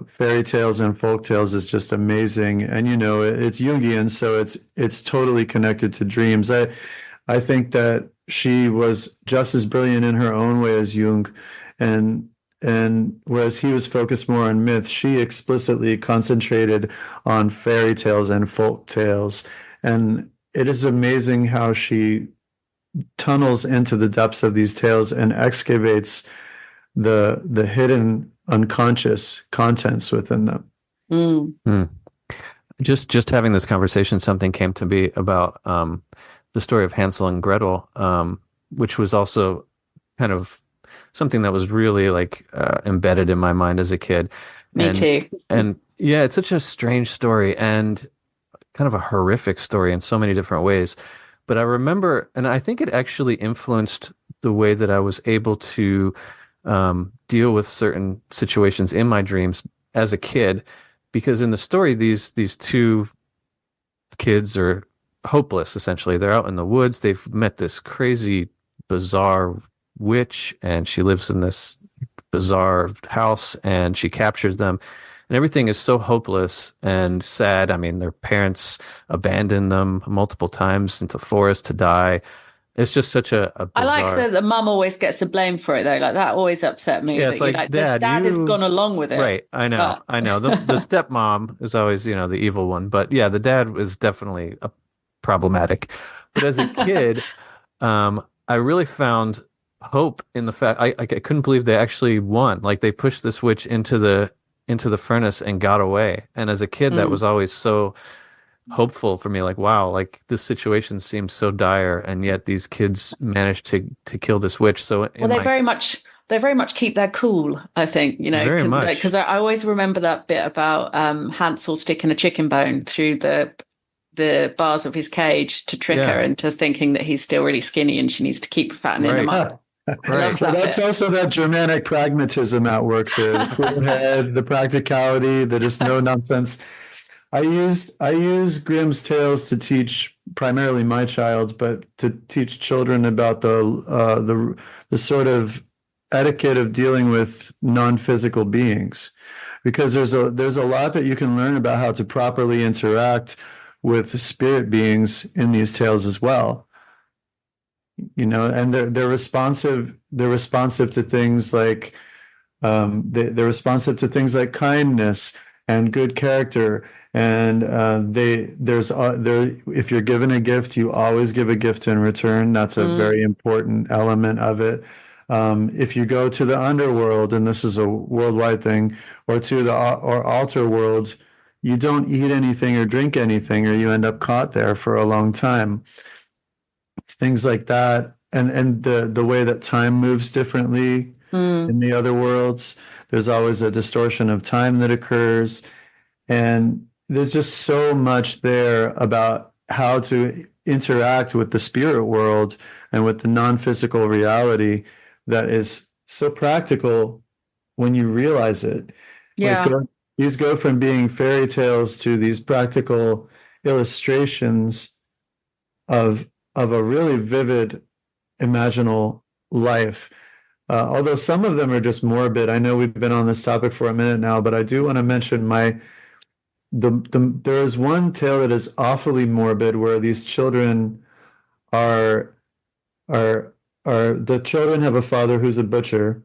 fairy tales and folk tales is just amazing. And it's Jungian, so it's totally connected to dreams. I think that she was just as brilliant in her own way as Jung, and whereas he was focused more on myth, she explicitly concentrated on fairy tales and folk tales. And it is amazing how she tunnels into the depths of these tales and excavates the hidden unconscious contents within them. Just having this conversation, something came to me about the story of Hansel and Gretel, which was also kind of something that was really like embedded in my mind as a kid. Me too. And yeah, it's such a strange story and kind of a horrific story in so many different ways. But I remember, and I think it actually influenced the way that I was able to deal with certain situations in my dreams as a kid, because in the story, these two kids are hopeless, essentially. They're out in the woods. They've met this crazy, bizarre witch, and she lives in this bizarre house, and she captures them. And everything is so hopeless and sad. I mean, their parents abandoned them multiple times into forest to die. It's just such a bizarre... I like that the mum always gets the blame for it, though. Like, that always upset me. Yeah, it's like, Dad, the dad has gone along with it. Right, I know. The stepmom is always, the evil one. But yeah, the dad was definitely problematic. But as a kid, I really found hope in the fact... I couldn't believe they actually won. Like, they pushed this witch into the furnace and got away. And as a kid, that was always so hopeful for me. Like, wow, like this situation seems so dire, and yet these kids managed to kill this witch. So they very much keep their cool, I think, very much. Because I always remember that bit about Hansel sticking a chicken bone through the bars of his cage to trick her into thinking that he's still really skinny and she needs to keep fattening him up. Right. Well, that's also that Germanic pragmatism at work, the cool head, the practicality, the just no nonsense. I use Grimm's tales to teach primarily my child, but to teach children about the sort of etiquette of dealing with non-physical beings, because there's a lot that you can learn about how to properly interact with spirit beings in these tales as well. And they're responsive. They're responsive to things like they're responsive to things like kindness and good character. And if you're given a gift, you always give a gift in return. That's a very important element of it. If you go to the underworld, and this is a worldwide thing, or to the altar world, you don't eat anything or drink anything, or you end up caught there for a long time. Things like that, and the way that time moves differently in the other worlds. There's always a distortion of time that occurs, and there's just so much there about how to interact with the spirit world and with the non-physical reality that is so practical when you realize it. Yeah. Like, these go from being fairy tales to these practical illustrations of a really vivid imaginal life. Although some of them are just morbid. I know we've been on this topic for a minute now, but I do want to mention there is one tale that is awfully morbid, where these children the children have a father who's a butcher.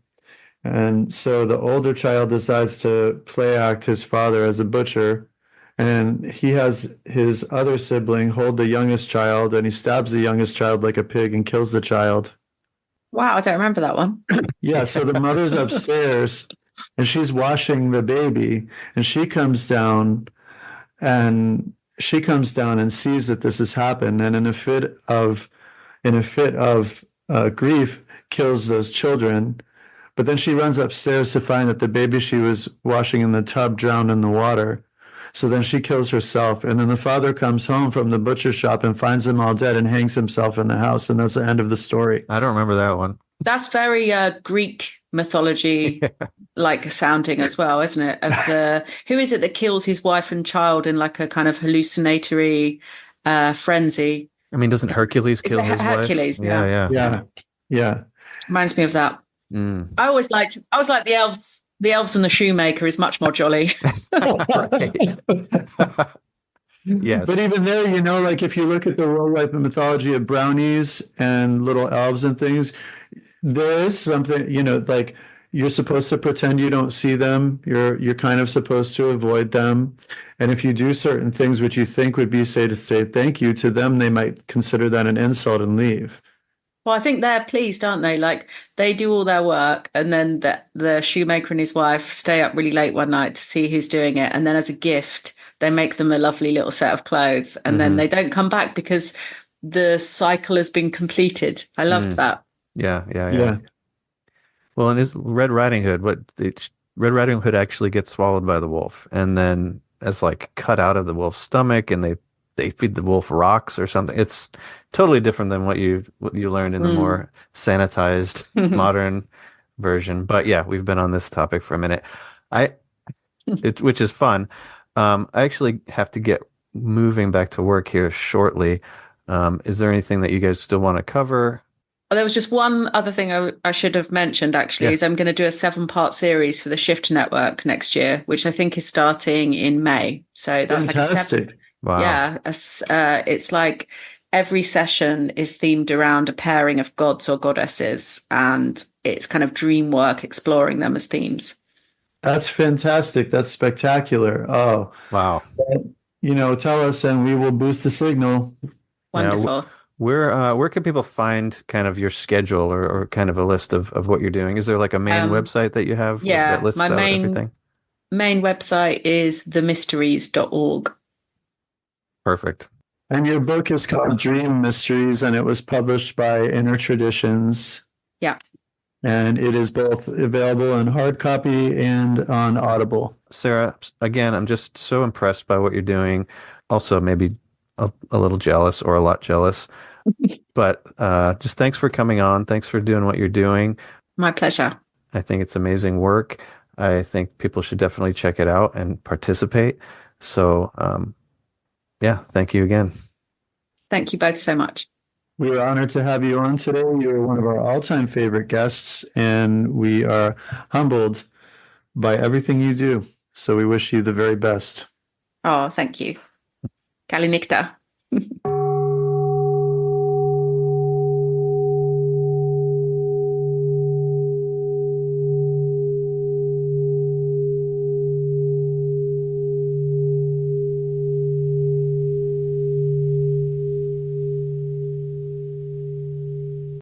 And so the older child decides to play act his father as a butcher. And he has his other sibling hold the youngest child, and he stabs the youngest child like a pig and kills the child. Wow, I don't remember that one. Yeah, so the mother's upstairs, and she's washing the baby, and she comes down and sees that this has happened, and in a fit of grief, kills those children. But then she runs upstairs to find that the baby she was washing in the tub drowned in the water. So then she kills herself, and then the father comes home from the butcher shop and finds them all dead and hangs himself in the house, and that's the end of the story. I don't remember that one. That's very Greek mythology like sounding as well, isn't it? Who is it that kills his wife and child in like a kind of hallucinatory frenzy? I mean, doesn't Hercules kill his Hercules, wife? Yeah. Reminds me of that. I always liked the elves. The elves and the shoemaker is much more jolly. Yes. But even there, like if you look at the worldwide mythology of brownies and little elves and things, there is something, like you're supposed to pretend you don't see them. You're kind of supposed to avoid them. And if you do certain things which you think would be to say thank you to them, they might consider that an insult and leave. Well, I think they're pleased, aren't they? Like they do all their work, and then the shoemaker and his wife stay up really late one night to see who's doing it. And then as a gift, they make them a lovely little set of clothes. And then they don't come back because the cycle has been completed. I loved that. Yeah. Well, and is Red Riding Hood, Red Riding Hood actually gets swallowed by the wolf, and then it's like cut out of the wolf's stomach, and they feed the wolf rocks or something. It's totally different than what you learned in the more sanitized modern version. But yeah, we've been on this topic for a minute. Which is fun. I actually have to get moving back to work here shortly. Is there anything that you guys still want to cover? Well, there was just one other thing I should have mentioned, actually, is I'm going to do a 7-part series for the Shift Network next year, which I think is starting in May. So that's fantastic. Like Wow. Yeah, it's like every session is themed around a pairing of gods or goddesses, and it's kind of dream work exploring them as themes. That's fantastic. That's spectacular. Oh, wow. Tell us and we will boost the signal. Wonderful. Where can people find kind of your schedule or kind of a list of what you're doing? Is there like a main website that you have that lists out everything? Main website is themysteries.org. Perfect. And your book is called Dream Mysteries, and it was published by Inner Traditions. Yeah. And it is both available in hard copy and on Audible. Sarah, again, I'm just so impressed by what you're doing. Also, maybe a little jealous or a lot jealous. But just thanks for coming on. Thanks for doing what you're doing. My pleasure. I think it's amazing work. I think people should definitely check it out and participate. So, yeah, thank you again. Thank you both so much. We are honored to have you on today. You're one of our all-time favorite guests, and we are humbled by everything you do. So we wish you the very best. Oh, thank you. Kali Nikta.